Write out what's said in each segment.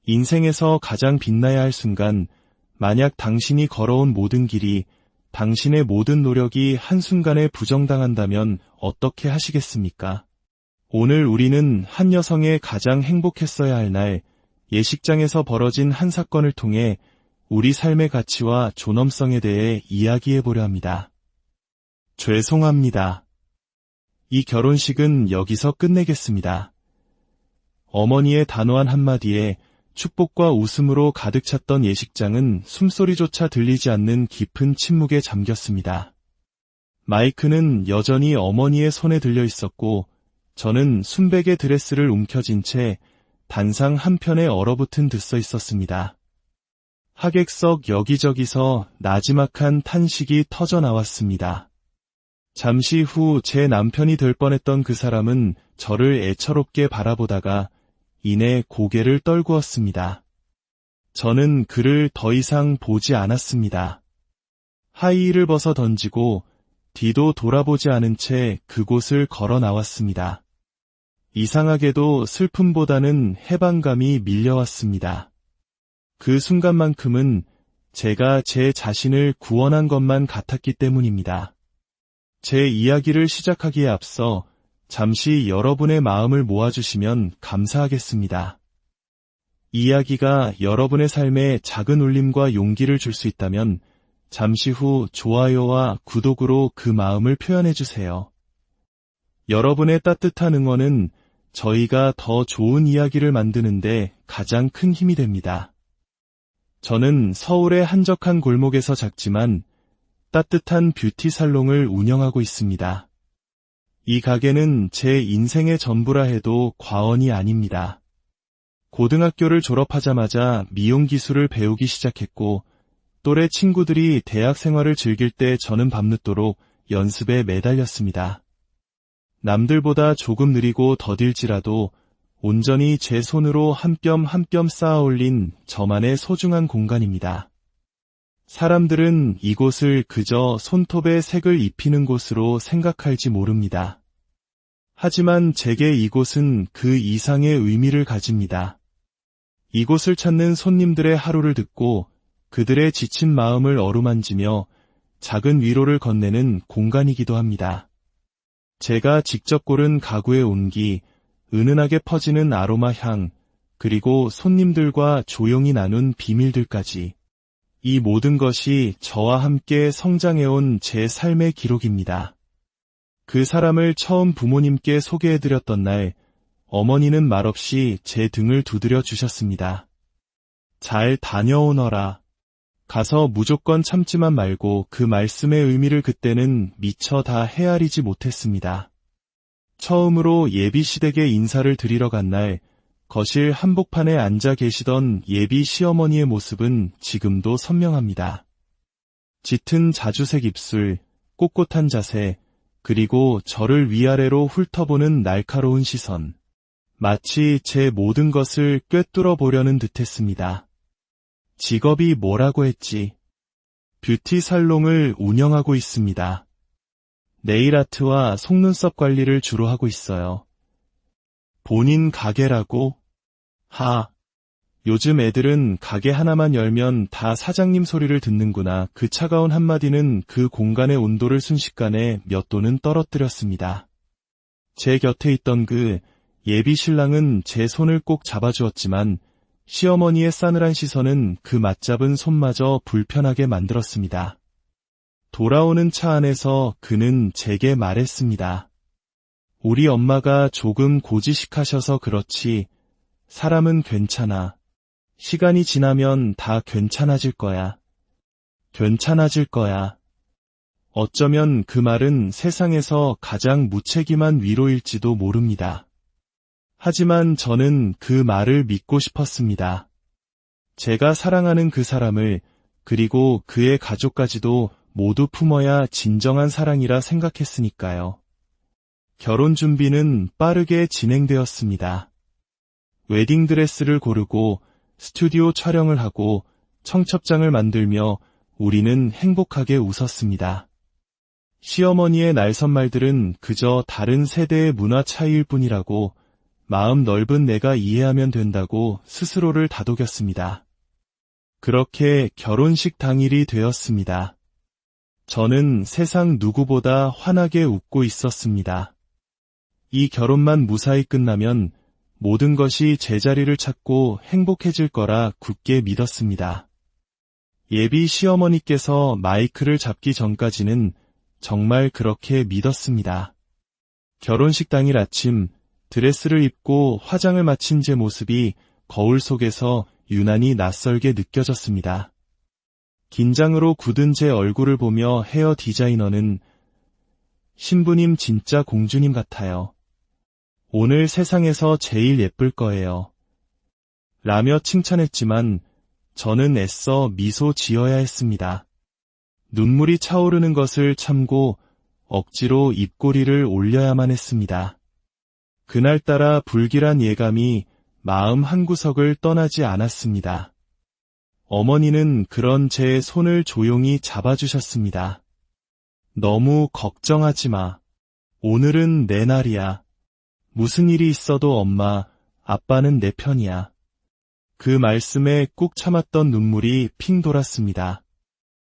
인생에서 가장 빛나야 할 순간, 만약 당신이 걸어온 모든 길이, 당신의 모든 노력이 한순간에 부정당한다면 어떻게 하시겠습니까? 오늘 우리는 한 여성의 가장 행복했어야 할 날, 예식장에서 벌어진 한 사건을 통해 우리 삶의 가치와 존엄성에 대해 이야기해보려 합니다. 죄송합니다. 이 결혼식은 여기서 끝내겠습니다. 어머니의 단호한 한마디에 축복과 웃음으로 가득 찼던 예식장은 숨소리조차 들리지 않는 깊은 침묵에 잠겼습니다. 마이크는 여전히 어머니의 손에 들려 있었고, 저는 순백의 드레스를 움켜쥔 채 단상 한편에 얼어붙은 듯 서 있었습니다. 하객석 여기저기서 나지막한 탄식이 터져 나왔습니다. 잠시 후 제 남편이 될 뻔했던 그 사람은 저를 애처롭게 바라보다가 이내 고개를 떨구었습니다. 저는 그를 더 이상 보지 않았습니다. 하이힐을 벗어 던지고 뒤도 돌아보지 않은 채 그곳을 걸어 나왔습니다. 이상하게도 슬픔보다는 해방감이 밀려왔습니다. 그 순간만큼은 제가 제 자신을 구원한 것만 같았기 때문입니다. 제 이야기를 시작하기에 앞서 잠시 여러분의 마음을 모아주시면 감사하겠습니다. 이야기가 여러분의 삶에 작은 울림과 용기를 줄 수 있다면 잠시 후 좋아요와 구독으로 그 마음을 표현해주세요. 여러분의 따뜻한 응원은 저희가 더 좋은 이야기를 만드는데 가장 큰 힘이 됩니다. 저는 서울의 한적한 골목에서 작지만 따뜻한 뷰티 살롱을 운영하고 있습니다. 이 가게는 제 인생의 전부라 해도 과언이 아닙니다. 고등학교를 졸업하자마자 미용 기술을 배우기 시작했고, 또래 친구들이 대학 생활을 즐길 때 저는 밤늦도록 연습에 매달렸습니다. 남들보다 조금 느리고 더딜지라도 온전히 제 손으로 한 뼘 한 뼘 쌓아 올린 저만의 소중한 공간입니다. 사람들은 이곳을 그저 손톱에 색을 입히는 곳으로 생각할지 모릅니다. 하지만 제게 이곳은 그 이상의 의미를 가집니다. 이곳을 찾는 손님들의 하루를 듣고 그들의 지친 마음을 어루만지며 작은 위로를 건네는 공간이기도 합니다. 제가 직접 고른 가구의 온기, 은은하게 퍼지는 아로마 향, 그리고 손님들과 조용히 나눈 비밀들까지. 이 모든 것이 저와 함께 성장해온 제 삶의 기록입니다. 그 사람을 처음 부모님께 소개해드렸던 날, 어머니는 말없이 제 등을 두드려 주셨습니다. 잘 다녀오너라. 가서 무조건 참지만 말고 그 말씀의 의미를 그때는 미처 다 헤아리지 못했습니다. 처음으로 예비시댁에 인사를 드리러 간 날, 거실 한복판에 앉아 계시던 예비 시어머니의 모습은 지금도 선명합니다. 짙은 자주색 입술, 꼿꼿한 자세, 그리고 저를 위아래로 훑어보는 날카로운 시선. 마치 제 모든 것을 꿰뚫어 보려는 듯했습니다. 직업이 뭐라고 했지? 뷰티 살롱을 운영하고 있습니다. 네일아트와 속눈썹 관리를 주로 하고 있어요. 본인 가게라고? 요즘 애들은 가게 하나만 열면 다 사장님 소리를 듣는구나. 그 차가운 한마디는 그 공간의 온도를 순식간에 몇 도는 떨어뜨렸습니다. 제 곁에 있던 그 예비 신랑은 제 손을 꼭 잡아주었지만 시어머니의 싸늘한 시선은 그 맞잡은 손마저 불편하게 만들었습니다. 돌아오는 차 안에서 그는 제게 말했습니다. 우리 엄마가 조금 고지식하셔서 그렇지 사람은 괜찮아. 시간이 지나면 다 괜찮아질 거야. 괜찮아질 거야. 어쩌면 그 말은 세상에서 가장 무책임한 위로일지도 모릅니다. 하지만 저는 그 말을 믿고 싶었습니다. 제가 사랑하는 그 사람을, 그리고 그의 가족까지도 모두 품어야 진정한 사랑이라 생각했으니까요. 결혼 준비는 빠르게 진행되었습니다. 웨딩드레스를 고르고 스튜디오 촬영을 하고 청첩장을 만들며 우리는 행복하게 웃었습니다. 시어머니의 날선말들은 그저 다른 세대의 문화 차이일 뿐이라고 마음 넓은 내가 이해하면 된다고 스스로를 다독였습니다. 그렇게 결혼식 당일이 되었습니다. 저는 세상 누구보다 환하게 웃고 있었습니다. 이 결혼만 무사히 끝나면 모든 것이 제자리를 찾고 행복해질 거라 굳게 믿었습니다. 예비 시어머니께서 마이크를 잡기 전까지는 정말 그렇게 믿었습니다. 결혼식 당일 아침 드레스를 입고 화장을 마친 제 모습이 거울 속에서 유난히 낯설게 느껴졌습니다. 긴장으로 굳은 제 얼굴을 보며 헤어 디자이너는 신부님 진짜 공주님 같아요. 오늘 세상에서 제일 예쁠 거예요. 라며 칭찬했지만 저는 애써 미소 지어야 했습니다. 눈물이 차오르는 것을 참고 억지로 입꼬리를 올려야만 했습니다. 그날따라 불길한 예감이 마음 한구석을 떠나지 않았습니다. 어머니는 그런 제 손을 조용히 잡아주셨습니다. 너무 걱정하지 마. 오늘은 내 날이야. 무슨 일이 있어도 엄마, 아빠는 내 편이야. 그 말씀에 꾹 참았던 눈물이 핑 돌았습니다.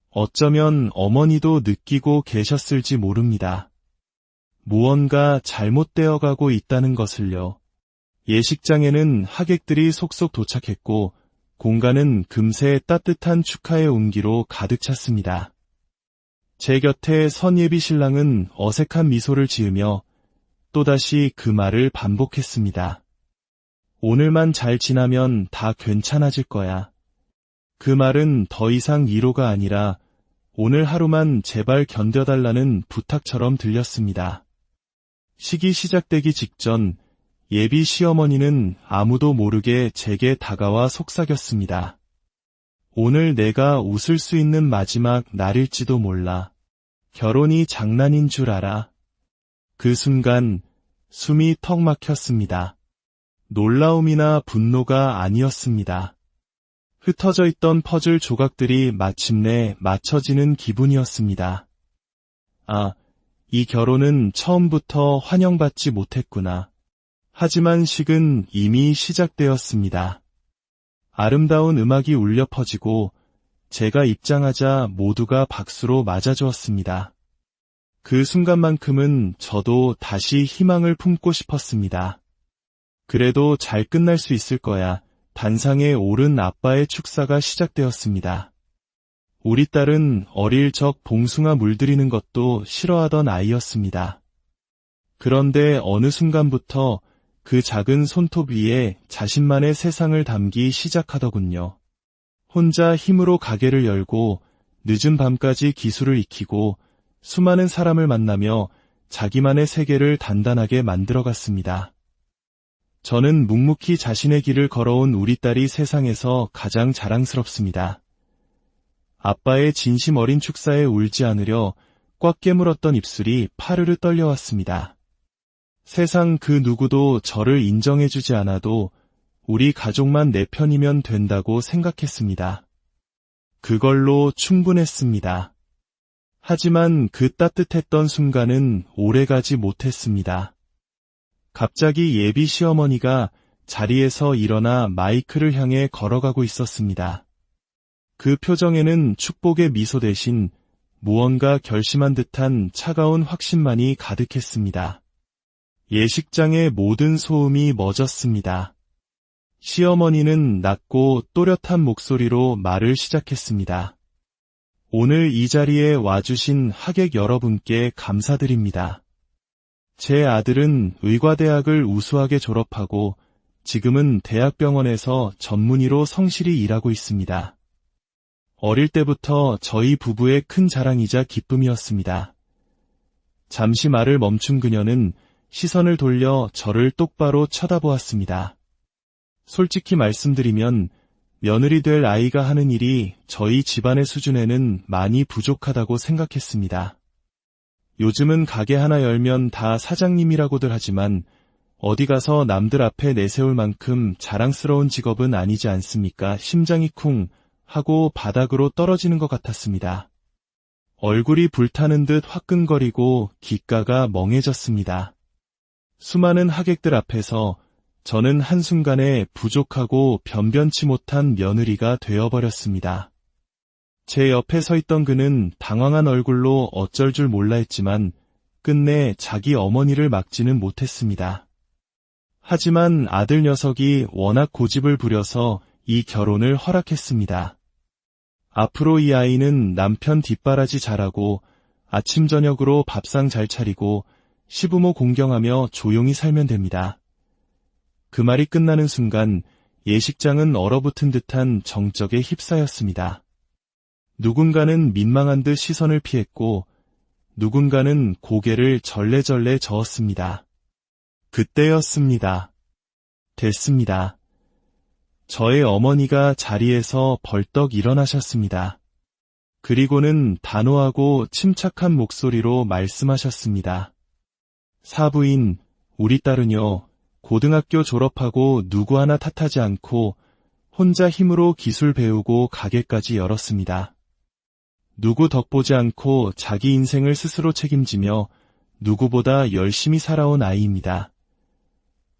어쩌면 어머니도 느끼고 계셨을지 모릅니다. 무언가 잘못되어 가고 있다는 것을요. 예식장에는 하객들이 속속 도착했고 공간은 금세 따뜻한 축하의 온기로 가득 찼습니다. 제 곁에 선 예비 신랑은 어색한 미소를 지으며 또다시 그 말을 반복했습니다. 오늘만 잘 지나면 다 괜찮아질 거야. 그 말은 더 이상 위로가 아니라 오늘 하루만 제발 견뎌달라는 부탁처럼 들렸습니다. 식이 시작되기 직전 예비 시어머니는 아무도 모르게 제게 다가와 속삭였습니다. 오늘 내가 웃을 수 있는 마지막 날일지도 몰라. 결혼이 장난인 줄 알아. 그 순간 숨이 턱 막혔습니다. 놀라움이나 분노가 아니었습니다. 흩어져 있던 퍼즐 조각들이 마침내 맞춰지는 기분이었습니다. 아, 이 결혼은 처음부터 환영받지 못했구나. 하지만 식은 이미 시작되었습니다. 아름다운 음악이 울려 퍼지고 제가 입장하자 모두가 박수로 맞아주었습니다. 그 순간만큼은 저도 다시 희망을 품고 싶었습니다. 그래도 잘 끝날 수 있을 거야. 단상에 오른 아빠의 축사가 시작되었습니다. 우리 딸은 어릴 적 봉숭아 물들이는 것도 싫어하던 아이였습니다. 그런데 어느 순간부터 그 작은 손톱 위에 자신만의 세상을 담기 시작하더군요. 혼자 힘으로 가게를 열고 늦은 밤까지 기술을 익히고 수많은 사람을 만나며 자기만의 세계를 단단하게 만들어갔습니다. 저는 묵묵히 자신의 길을 걸어온 우리 딸이 세상에서 가장 자랑스럽습니다. 아빠의 진심 어린 축사에 울지 않으려 꽉 깨물었던 입술이 파르르 떨려왔습니다. 세상 그 누구도 저를 인정해주지 않아도 우리 가족만 내 편이면 된다고 생각했습니다. 그걸로 충분했습니다. 하지만 그 따뜻했던 순간은 오래가지 못했습니다. 갑자기 예비 시어머니가 자리에서 일어나 마이크를 향해 걸어가고 있었습니다. 그 표정에는 축복의 미소 대신 무언가 결심한 듯한 차가운 확신만이 가득했습니다. 예식장의 모든 소음이 멎었습니다. 시어머니는 낮고 또렷한 목소리로 말을 시작했습니다. 오늘 이 자리에 와주신 하객 여러분께 감사드립니다. 제 아들은 의과대학을 우수하게 졸업하고 지금은 대학병원에서 전문의로 성실히 일하고 있습니다. 어릴 때부터 저희 부부의 큰 자랑이자 기쁨이었습니다. 잠시 말을 멈춘 그녀는 시선을 돌려 저를 똑바로 쳐다보았습니다. 솔직히 말씀드리면 며느리 될 아이가 하는 일이 저희 집안의 수준에는 많이 부족하다고 생각했습니다. 요즘은 가게 하나 열면 다 사장님이라고들 하지만 어디 가서 남들 앞에 내세울 만큼 자랑스러운 직업은 아니지 않습니까? 심장이 쿵 하고 바닥으로 떨어지는 것 같았습니다. 얼굴이 불타는 듯 화끈거리고 귓가가 멍해졌습니다. 수많은 하객들 앞에서 저는 한순간에 부족하고 변변치 못한 며느리가 되어버렸습니다. 제 옆에 서 있던 그는 당황한 얼굴로 어쩔 줄 몰라 했지만 끝내 자기 어머니를 막지는 못했습니다. 하지만 아들 녀석이 워낙 고집을 부려서 이 결혼을 허락했습니다. 앞으로 이 아이는 남편 뒷바라지 잘하고 아침 저녁으로 밥상 잘 차리고 시부모 공경하며 조용히 살면 됩니다. 그 말이 끝나는 순간 예식장은 얼어붙은 듯한 정적에 휩싸였습니다. 누군가는 민망한 듯 시선을 피했고 누군가는 고개를 절레절레 저었습니다. 그때였습니다. 됐습니다. 저의 어머니가 자리에서 벌떡 일어나셨습니다. 그리고는 단호하고 침착한 목소리로 말씀하셨습니다. 사부인, 우리 딸은요, 고등학교 졸업하고 누구 하나 탓하지 않고 혼자 힘으로 기술 배우고 가게까지 열었습니다. 누구 덕보지 않고 자기 인생을 스스로 책임지며 누구보다 열심히 살아온 아이입니다.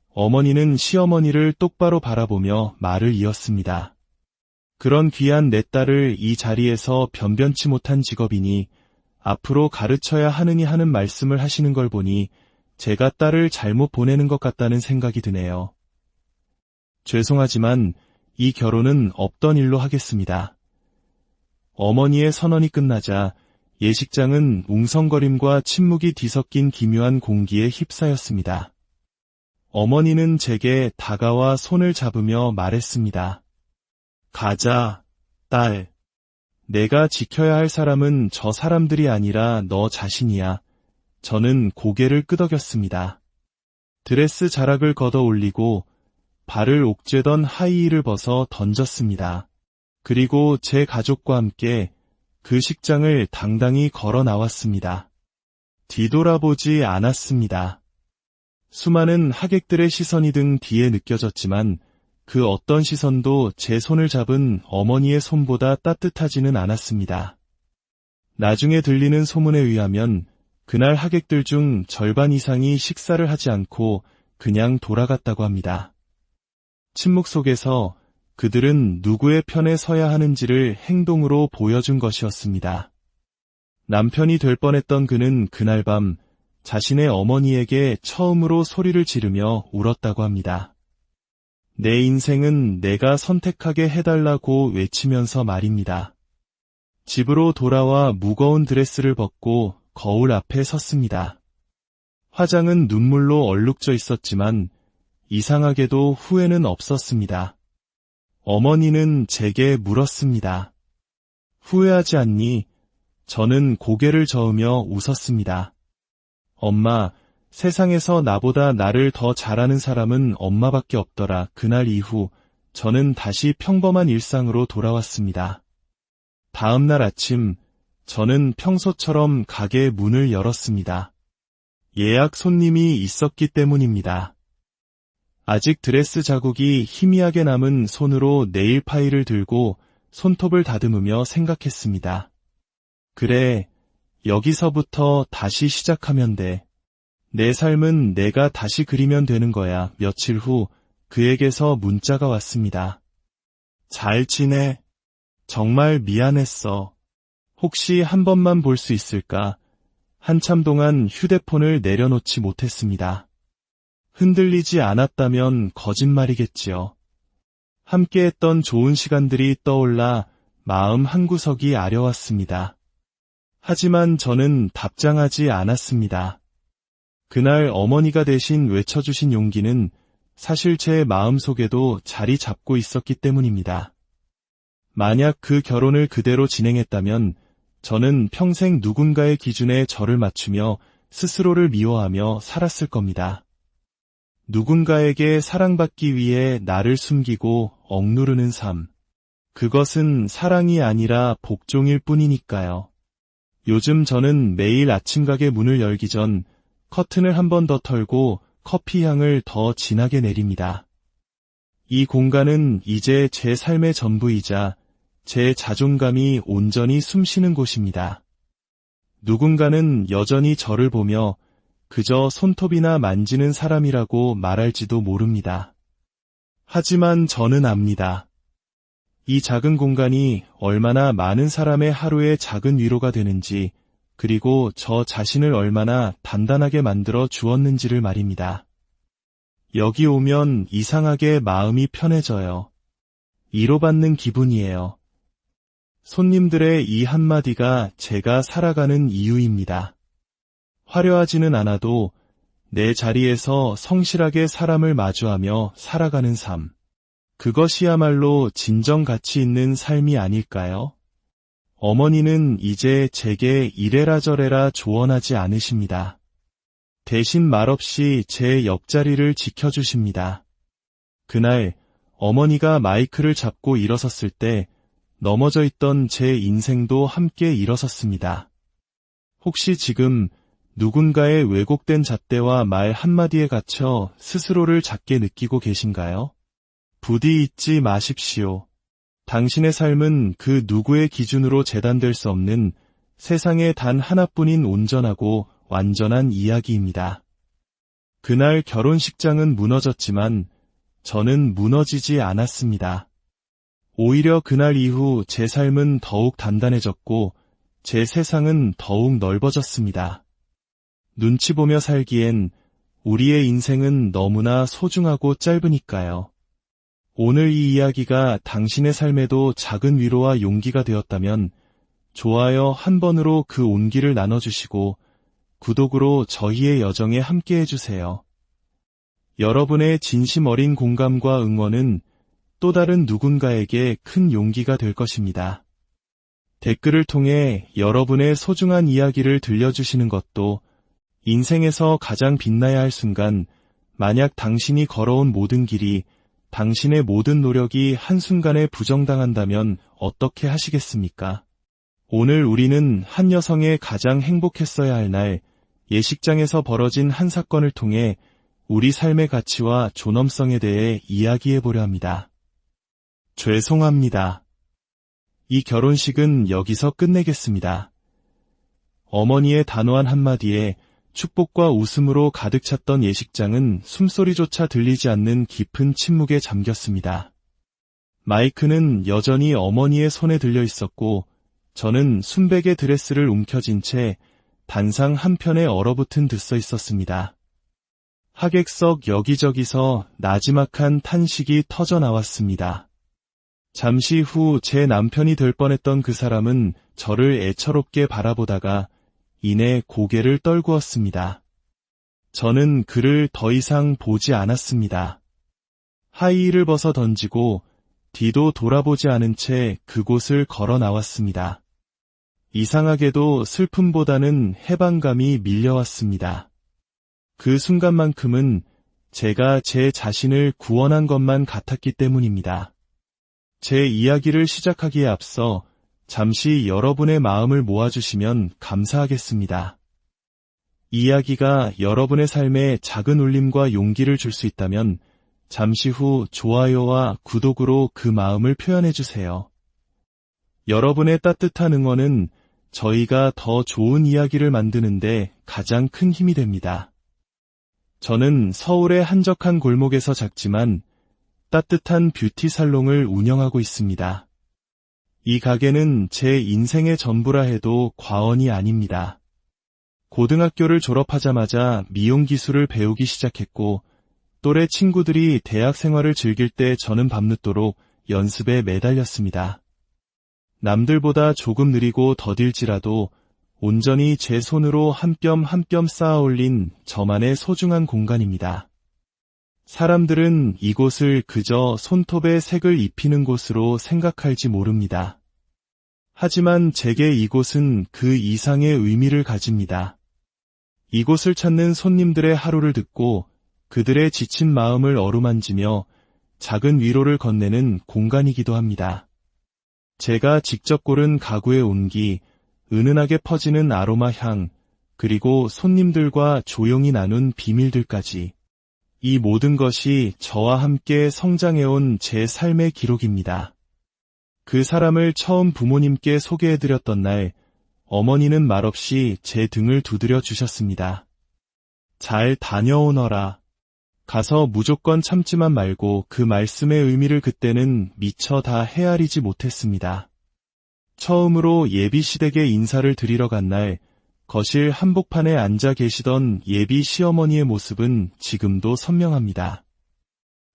어머니는 시어머니를 똑바로 바라보며 말을 이었습니다. 그런 귀한 내 딸을 이 자리에서 변변치 못한 직업이니 앞으로 가르쳐야 하느니 하는 말씀을 하시는 걸 보니 제가 딸을 잘못 보내는 것 같다는 생각이 드네요. 죄송하지만 이 결혼은 없던 일로 하겠습니다. 어머니의 선언이 끝나자 예식장은 웅성거림과 침묵이 뒤섞인 기묘한 공기에 휩싸였습니다. 어머니는 제게 다가와 손을 잡으며 말했습니다. 가자, 딸. 내가 지켜야 할 사람은 저 사람들이 아니라 너 자신이야. 저는 고개를 끄덕였습니다. 드레스 자락을 걷어 올리고 발을 옥죄던 하이힐을 벗어 던졌습니다. 그리고 제 가족과 함께 그 식장을 당당히 걸어 나왔습니다. 뒤돌아보지 않았습니다. 수많은 하객들의 시선이 등 뒤에 느껴졌지만 그 어떤 시선도 제 손을 잡은 어머니의 손보다 따뜻하지는 않았습니다. 나중에 들리는 소문에 의하면 그날 하객들 중 절반 이상이 식사를 하지 않고 그냥 돌아갔다고 합니다. 침묵 속에서 그들은 누구의 편에 서야 하는지를 행동으로 보여준 것이었습니다. 남편이 될 뻔했던 그는 그날 밤 자신의 어머니에게 처음으로 소리를 지르며 울었다고 합니다. 내 인생은 내가 선택하게 해달라고 외치면서 말입니다. 집으로 돌아와 무거운 드레스를 벗고 거울 앞에 섰습니다. 화장은 눈물로 얼룩져 있었지만 이상하게도 후회는 없었습니다. 어머니는 제게 물었습니다. 후회하지 않니? 저는 고개를 저으며 웃었습니다. 엄마, 세상에서 나보다 나를 더 잘하는 사람은 엄마밖에 없더라. 그날 이후 저는 다시 평범한 일상으로 돌아왔습니다. 다음 날 아침, 저는 평소처럼 가게 문을 열었습니다. 예약 손님이 있었기 때문입니다. 아직 드레스 자국이 희미하게 남은 손으로 네일 파일을 들고 손톱을 다듬으며 생각했습니다. 그래, 여기서부터 다시 시작하면 돼. 내 삶은 내가 다시 그리면 되는 거야. 며칠 후 그에게서 문자가 왔습니다. 잘 지내? 정말 미안했어. 혹시 한 번만 볼 수 있을까? 한참 동안 휴대폰을 내려놓지 못했습니다. 흔들리지 않았다면 거짓말이겠지요. 함께했던 좋은 시간들이 떠올라 마음 한구석이 아려왔습니다. 하지만 저는 답장하지 않았습니다. 그날 어머니가 대신 외쳐주신 용기는 사실 제 마음속에도 자리 잡고 있었기 때문입니다. 만약 그 결혼을 그대로 진행했다면 저는 평생 누군가의 기준에 저를 맞추며 스스로를 미워하며 살았을 겁니다. 누군가에게 사랑받기 위해 나를 숨기고 억누르는 삶. 그것은 사랑이 아니라 복종일 뿐이니까요. 요즘 저는 매일 아침 가게 문을 열기 전 커튼을 한 번 더 털고 커피 향을 더 진하게 내립니다. 이 공간은 이제 제 삶의 전부이자 제 자존감이 온전히 숨쉬는 곳입니다. 누군가는 여전히 저를 보며 그저 손톱이나 만지는 사람이라고 말할지도 모릅니다. 하지만 저는 압니다. 이 작은 공간이 얼마나 많은 사람의 하루의 작은 위로가 되는지, 그리고 저 자신을 얼마나 단단하게 만들어 주었는지를 말입니다. 여기 오면 이상하게 마음이 편해져요. 위로받는 기분이에요. 손님들의 이 한마디가 제가 살아가는 이유입니다. 화려하지는 않아도 내 자리에서 성실하게 사람을 마주하며 살아가는 삶. 그것이야말로 진정 가치 있는 삶이 아닐까요? 어머니는 이제 제게 이래라 저래라 조언하지 않으십니다. 대신 말없이 제 옆자리를 지켜주십니다. 그날 어머니가 마이크를 잡고 일어섰을 때 넘어져 있던 제 인생도 함께 일어섰습니다. 혹시 지금 누군가의 왜곡된 잣대와 말 한마디에 갇혀 스스로를 작게 느끼고 계신가요? 부디 잊지 마십시오. 당신의 삶은 그 누구의 기준으로 재단될 수 없는 세상에 단 하나뿐인 온전하고 완전한 이야기입니다. 그날 결혼식장은 무너졌지만 저는 무너지지 않았습니다. 오히려 그날 이후 제 삶은 더욱 단단해졌고 제 세상은 더욱 넓어졌습니다. 눈치 보며 살기엔 우리의 인생은 너무나 소중하고 짧으니까요. 오늘 이 이야기가 당신의 삶에도 작은 위로와 용기가 되었다면 좋아요 한 번으로 그 온기를 나눠주시고 구독으로 저희의 여정에 함께 해주세요. 여러분의 진심 어린 공감과 응원은 또 다른 누군가에게 큰 용기가 될 것입니다. 댓글을 통해 여러분의 소중한 이야기를 들려주시는 것도 인생에서 가장 빛나야 할 순간, 만약 당신이 걸어온 모든 길이, 당신의 모든 노력이 한순간에 부정당한다면 어떻게 하시겠습니까? 오늘 우리는 한 여성의 가장 행복했어야 할 날, 예식장에서 벌어진 한 사건을 통해 우리 삶의 가치와 존엄성에 대해 이야기해보려 합니다. 죄송합니다. 이 결혼식은 여기서 끝내겠습니다. 어머니의 단호한 한마디에 축복과 웃음으로 가득 찼던 예식장은 숨소리조차 들리지 않는 깊은 침묵에 잠겼습니다. 마이크는 여전히 어머니의 손에 들려 있었고 저는 순백의 드레스를 움켜쥔 채 단상 한편에 얼어붙은 듯 서 있었습니다. 하객석 여기저기서 나지막한 탄식이 터져 나왔습니다. 잠시 후 제 남편이 될 뻔했던 그 사람은 저를 애처롭게 바라보다가 이내 고개를 떨구었습니다. 저는 그를 더 이상 보지 않았습니다. 하이힐을 벗어 던지고 뒤도 돌아보지 않은 채 그곳을 걸어 나왔습니다. 이상하게도 슬픔보다는 해방감이 밀려왔습니다. 그 순간만큼은 제가 제 자신을 구원한 것만 같았기 때문입니다. 제 이야기를 시작하기에 앞서 잠시 여러분의 마음을 모아주시면 감사하겠습니다. 이야기가 여러분의 삶에 작은 울림과 용기를 줄 수 있다면 잠시 후 좋아요와 구독으로 그 마음을 표현해주세요. 여러분의 따뜻한 응원은 저희가 더 좋은 이야기를 만드는데 가장 큰 힘이 됩니다. 저는 서울의 한적한 골목에서 작지만 따뜻한 뷰티 살롱을 운영하고 있습니다. 이 가게는 제 인생의 전부라 해도 과언이 아닙니다. 고등학교를 졸업하자마자 미용 기술을 배우기 시작했고 또래 친구들이 대학 생활을 즐길 때 저는 밤늦도록 연습에 매달렸습니다. 남들보다 조금 느리고 더딜지라도 온전히 제 손으로 한 뼘 한 뼘 쌓아 올린 저만의 소중한 공간입니다. 사람들은 이곳을 그저 손톱에 색을 입히는 곳으로 생각할지 모릅니다. 하지만 제게 이곳은 그 이상의 의미를 가집니다. 이곳을 찾는 손님들의 하루를 듣고 그들의 지친 마음을 어루만지며 작은 위로를 건네는 공간이기도 합니다. 제가 직접 고른 가구의 온기, 은은하게 퍼지는 아로마 향, 그리고 손님들과 조용히 나눈 비밀들까지. 이 모든 것이 저와 함께 성장해온 제 삶의 기록입니다. 그 사람을 처음 부모님께 소개해드렸던 날, 어머니는 말없이 제 등을 두드려 주셨습니다. 잘 다녀오너라. 가서 무조건 참지만 말고 그 말씀의 의미를 그때는 미처 다 헤아리지 못했습니다. 처음으로 예비 시댁에 인사를 드리러 간 날, 거실 한복판에 앉아 계시던 예비 시어머니의 모습은 지금도 선명합니다.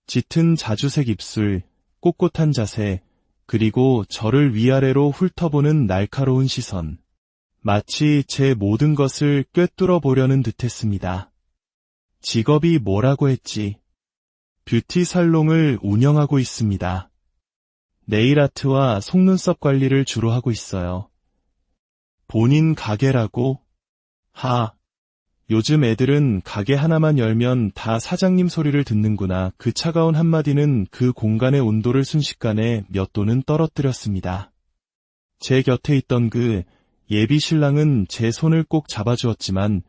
짙은 자주색 입술, 꼿꼿한 자세, 그리고 저를 위아래로 훑어보는 날카로운 시선. 마치 제 모든 것을 꿰뚫어 보려는 듯했습니다. 직업이 뭐라고 했지? 뷰티 살롱을 운영하고 있습니다. 네일아트와 속눈썹 관리를 주로 하고 있어요. 본인 가게라고? 요즘 애들은 가게 하나만 열면 다 사장님 소리를 듣는구나. 그 차가운 한마디는 그 공간의 온도를 순식간에 몇 도는 떨어뜨렸습니다. 제 곁에 있던 그 예비 신랑은 제 손을 꼭 잡아주었지만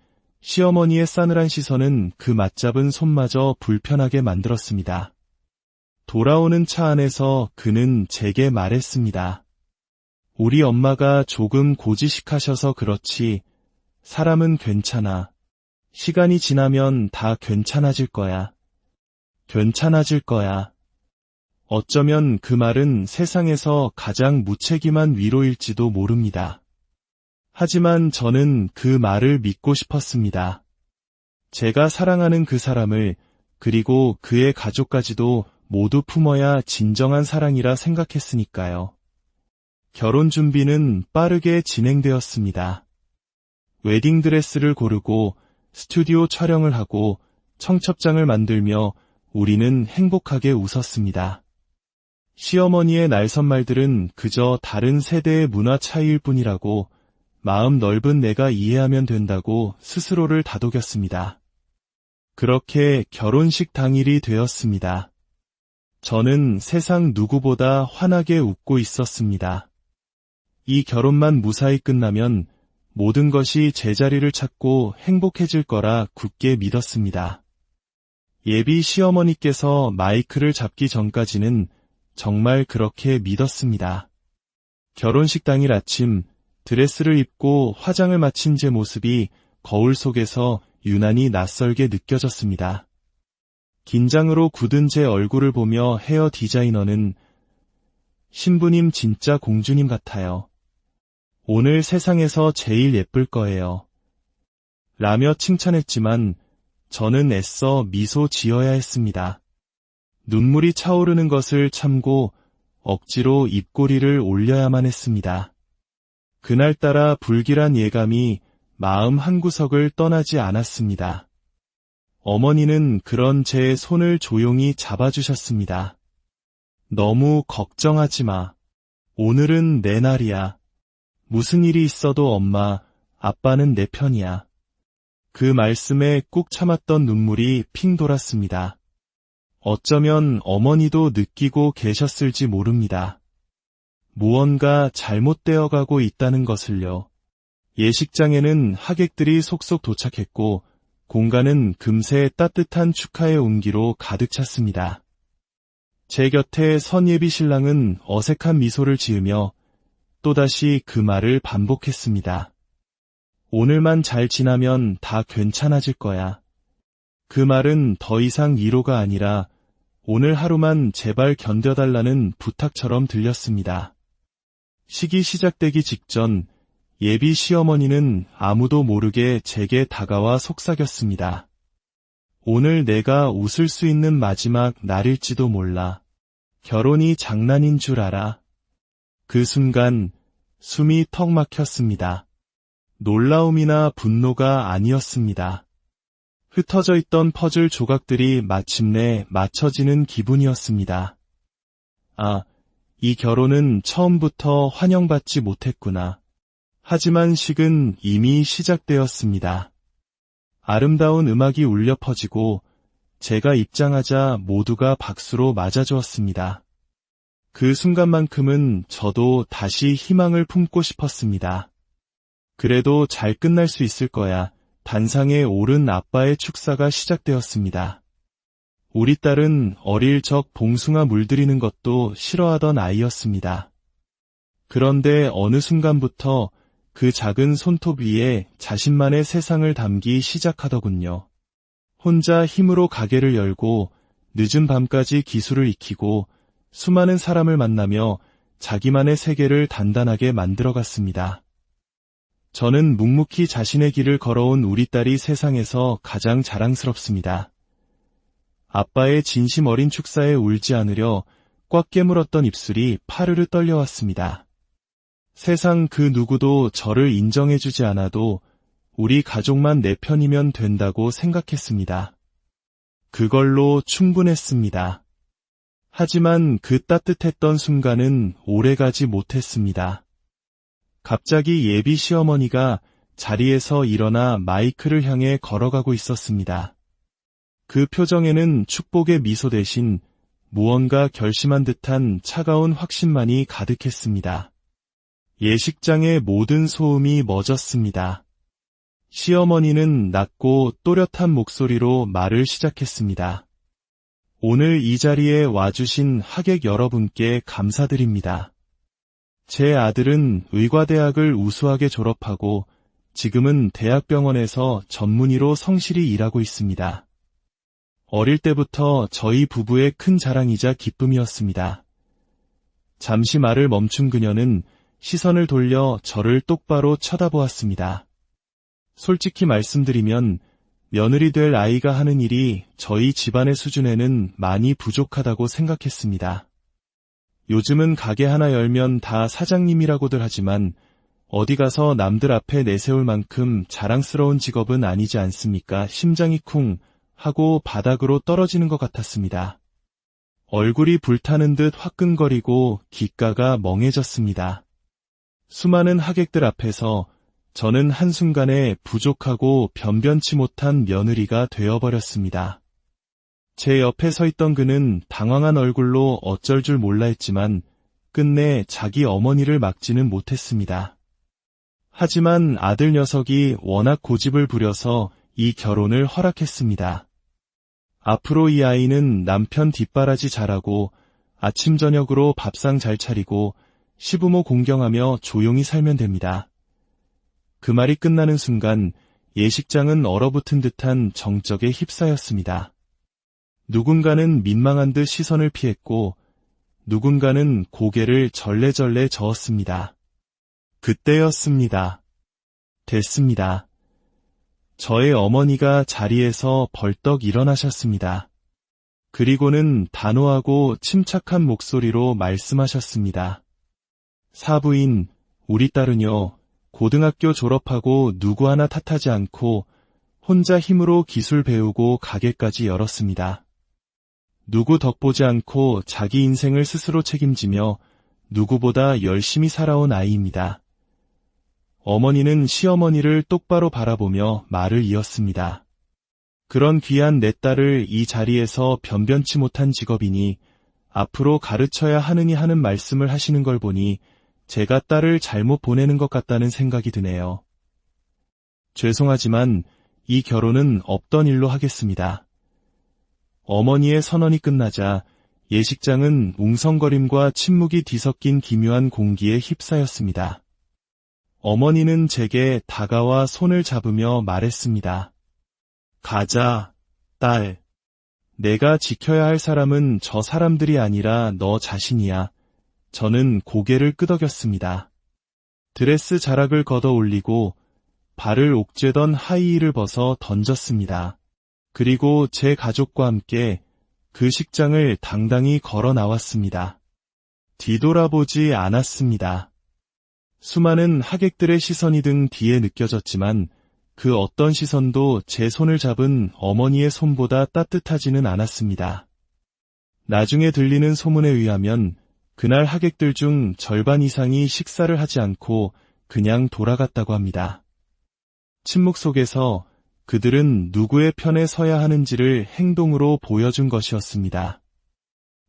시어머니의 싸늘한 시선은 그 맞잡은 손마저 불편하게 만들었습니다. 돌아오는 차 안에서 그는 제게 말했습니다. 우리 엄마가 조금 고지식하셔서 그렇지 사람은 괜찮아. 시간이 지나면 다 괜찮아질 거야. 괜찮아질 거야. 어쩌면 그 말은 세상에서 가장 무책임한 위로일지도 모릅니다. 하지만 저는 그 말을 믿고 싶었습니다. 제가 사랑하는 그 사람을, 그리고 그의 가족까지도 모두 품어야 진정한 사랑이라 생각했으니까요. 결혼 준비는 빠르게 진행되었습니다. 웨딩드레스를 고르고 스튜디오 촬영을 하고 청첩장을 만들며 우리는 행복하게 웃었습니다. 시어머니의 날선말들은 그저 다른 세대의 문화 차이일 뿐이라고 마음 넓은 내가 이해하면 된다고 스스로를 다독였습니다. 그렇게 결혼식 당일이 되었습니다. 저는 세상 누구보다 환하게 웃고 있었습니다. 이 결혼만 무사히 끝나면 모든 것이 제자리를 찾고 행복해질 거라 굳게 믿었습니다. 예비 시어머니께서 마이크를 잡기 전까지는 정말 그렇게 믿었습니다. 결혼식 당일 아침 드레스를 입고 화장을 마친 제 모습이 거울 속에서 유난히 낯설게 느껴졌습니다. 긴장으로 굳은 제 얼굴을 보며 헤어 디자이너는 신부님 진짜 공주님 같아요. 오늘 세상에서 제일 예쁠 거예요. 라며 칭찬했지만 저는 애써 미소 지어야 했습니다. 눈물이 차오르는 것을 참고 억지로 입꼬리를 올려야만 했습니다. 그날따라 불길한 예감이 마음 한구석을 떠나지 않았습니다. 어머니는 그런 제 손을 조용히 잡아주셨습니다. 너무 걱정하지 마. 오늘은 내 날이야. 무슨 일이 있어도 엄마, 아빠는 내 편이야. 그 말씀에 꾹 참았던 눈물이 핑 돌았습니다. 어쩌면 어머니도 느끼고 계셨을지 모릅니다. 무언가 잘못되어 가고 있다는 것을요. 예식장에는 하객들이 속속 도착했고 공간은 금세 따뜻한 축하의 온기로 가득 찼습니다. 제 곁에 선 예비 신랑은 어색한 미소를 지으며 또다시 그 말을 반복했습니다. 오늘만 잘 지나면 다 괜찮아질 거야. 그 말은 더 이상 위로가 아니라 오늘 하루만 제발 견뎌달라는 부탁처럼 들렸습니다. 식이 시작되기 직전 예비 시어머니는 아무도 모르게 제게 다가와 속삭였습니다. 오늘 내가 웃을 수 있는 마지막 날일지도 몰라. 결혼이 장난인 줄 알아. 그 순간 숨이 턱 막혔습니다. 놀라움이나 분노가 아니었습니다. 흩어져 있던 퍼즐 조각들이 마침내 맞춰지는 기분이었습니다. 이 결혼은 처음부터 환영받지 못했구나. 하지만 식은 이미 시작되었습니다. 아름다운 음악이 울려 퍼지고 제가 입장하자 모두가 박수로 맞아주었습니다. 그 순간만큼은 저도 다시 희망을 품고 싶었습니다. 그래도 잘 끝날 수 있을 거야. 단상에 오른 아빠의 축사가 시작되었습니다. 우리 딸은 어릴 적 봉숭아 물들이는 것도 싫어하던 아이였습니다. 그런데 어느 순간부터 그 작은 손톱 위에 자신만의 세상을 담기 시작하더군요. 혼자 힘으로 가게를 열고 늦은 밤까지 기술을 익히고 수많은 사람을 만나며 자기만의 세계를 단단하게 만들어갔습니다. 저는 묵묵히 자신의 길을 걸어온 우리 딸이 세상에서 가장 자랑스럽습니다. 아빠의 진심 어린 축사에 울지 않으려 꽉 깨물었던 입술이 파르르 떨려왔습니다. 세상 그 누구도 저를 인정해주지 않아도 우리 가족만 내 편이면 된다고 생각했습니다. 그걸로 충분했습니다. 하지만 그 따뜻했던 순간은 오래가지 못했습니다. 갑자기 예비 시어머니가 자리에서 일어나 마이크를 향해 걸어가고 있었습니다. 그 표정에는 축복의 미소 대신 무언가 결심한 듯한 차가운 확신만이 가득했습니다. 예식장의 모든 소음이 멎었습니다. 시어머니는 낮고 또렷한 목소리로 말을 시작했습니다. 오늘 이 자리에 와주신 하객 여러분께 감사드립니다. 제 아들은 의과대학을 우수하게 졸업하고 지금은 대학병원에서 전문의로 성실히 일하고 있습니다. 어릴 때부터 저희 부부의 큰 자랑이자 기쁨이었습니다. 잠시 말을 멈춘 그녀는 시선을 돌려 저를 똑바로 쳐다보았습니다. 솔직히 말씀드리면 며느리 될 아이가 하는 일이 저희 집안의 수준에는 많이 부족하다고 생각했습니다. 요즘은 가게 하나 열면 다 사장님이라고들 하지만 어디 가서 남들 앞에 내세울 만큼 자랑스러운 직업은 아니지 않습니까? 심장이 쿵 하고 바닥으로 떨어지는 것 같았습니다. 얼굴이 불타는 듯 화끈거리고 귓가가 멍해졌습니다. 수많은 하객들 앞에서 저는 한순간에 부족하고 변변치 못한 며느리가 되어버렸습니다. 제 옆에 서 있던 그는 당황한 얼굴로 어쩔 줄 몰라 했지만 끝내 자기 어머니를 막지는 못했습니다. 하지만 아들 녀석이 워낙 고집을 부려서 이 결혼을 허락했습니다. 앞으로 이 아이는 남편 뒷바라지 잘하고 아침 저녁으로 밥상 잘 차리고 시부모 공경하며 조용히 살면 됩니다. 그 말이 끝나는 순간 예식장은 얼어붙은 듯한 정적에 휩싸였습니다. 누군가는 민망한 듯 시선을 피했고 누군가는 고개를 절레절레 저었습니다. 그때였습니다. 됐습니다. 저의 어머니가 자리에서 벌떡 일어나셨습니다. 그리고는 단호하고 침착한 목소리로 말씀하셨습니다. 사부인, 우리 딸은요, 고등학교 졸업하고 누구 하나 탓하지 않고 혼자 힘으로 기술 배우고 가게까지 열었습니다. 누구 덕보지 않고 자기 인생을 스스로 책임지며 누구보다 열심히 살아온 아이입니다. 어머니는 시어머니를 똑바로 바라보며 말을 이었습니다. 그런 귀한 내 딸을 이 자리에서 변변치 못한 직업이니 앞으로 가르쳐야 하느니 하는 말씀을 하시는 걸 보니 제가 딸을 잘못 보내는 것 같다는 생각이 드네요. 죄송하지만 이 결혼은 없던 일로 하겠습니다. 어머니의 선언이 끝나자 예식장은 웅성거림과 침묵이 뒤섞인 기묘한 공기에 휩싸였습니다. 어머니는 제게 다가와 손을 잡으며 말했습니다. 가자, 딸. 내가 지켜야 할 사람은 저 사람들이 아니라 너 자신이야. 저는 고개를 끄덕였습니다. 드레스 자락을 걷어 올리고 발을 옥죄던 하이힐을 벗어 던졌습니다. 그리고 제 가족과 함께 그 식장을 당당히 걸어 나왔습니다. 뒤돌아보지 않았습니다. 수많은 하객들의 시선이 등 뒤에 느껴졌지만 그 어떤 시선도 제 손을 잡은 어머니의 손보다 따뜻하지는 않았습니다. 나중에 들리는 소문에 의하면 그날 하객들 중 절반 이상이 식사를 하지 않고 그냥 돌아갔다고 합니다. 침묵 속에서 그들은 누구의 편에 서야 하는지를 행동으로 보여준 것이었습니다.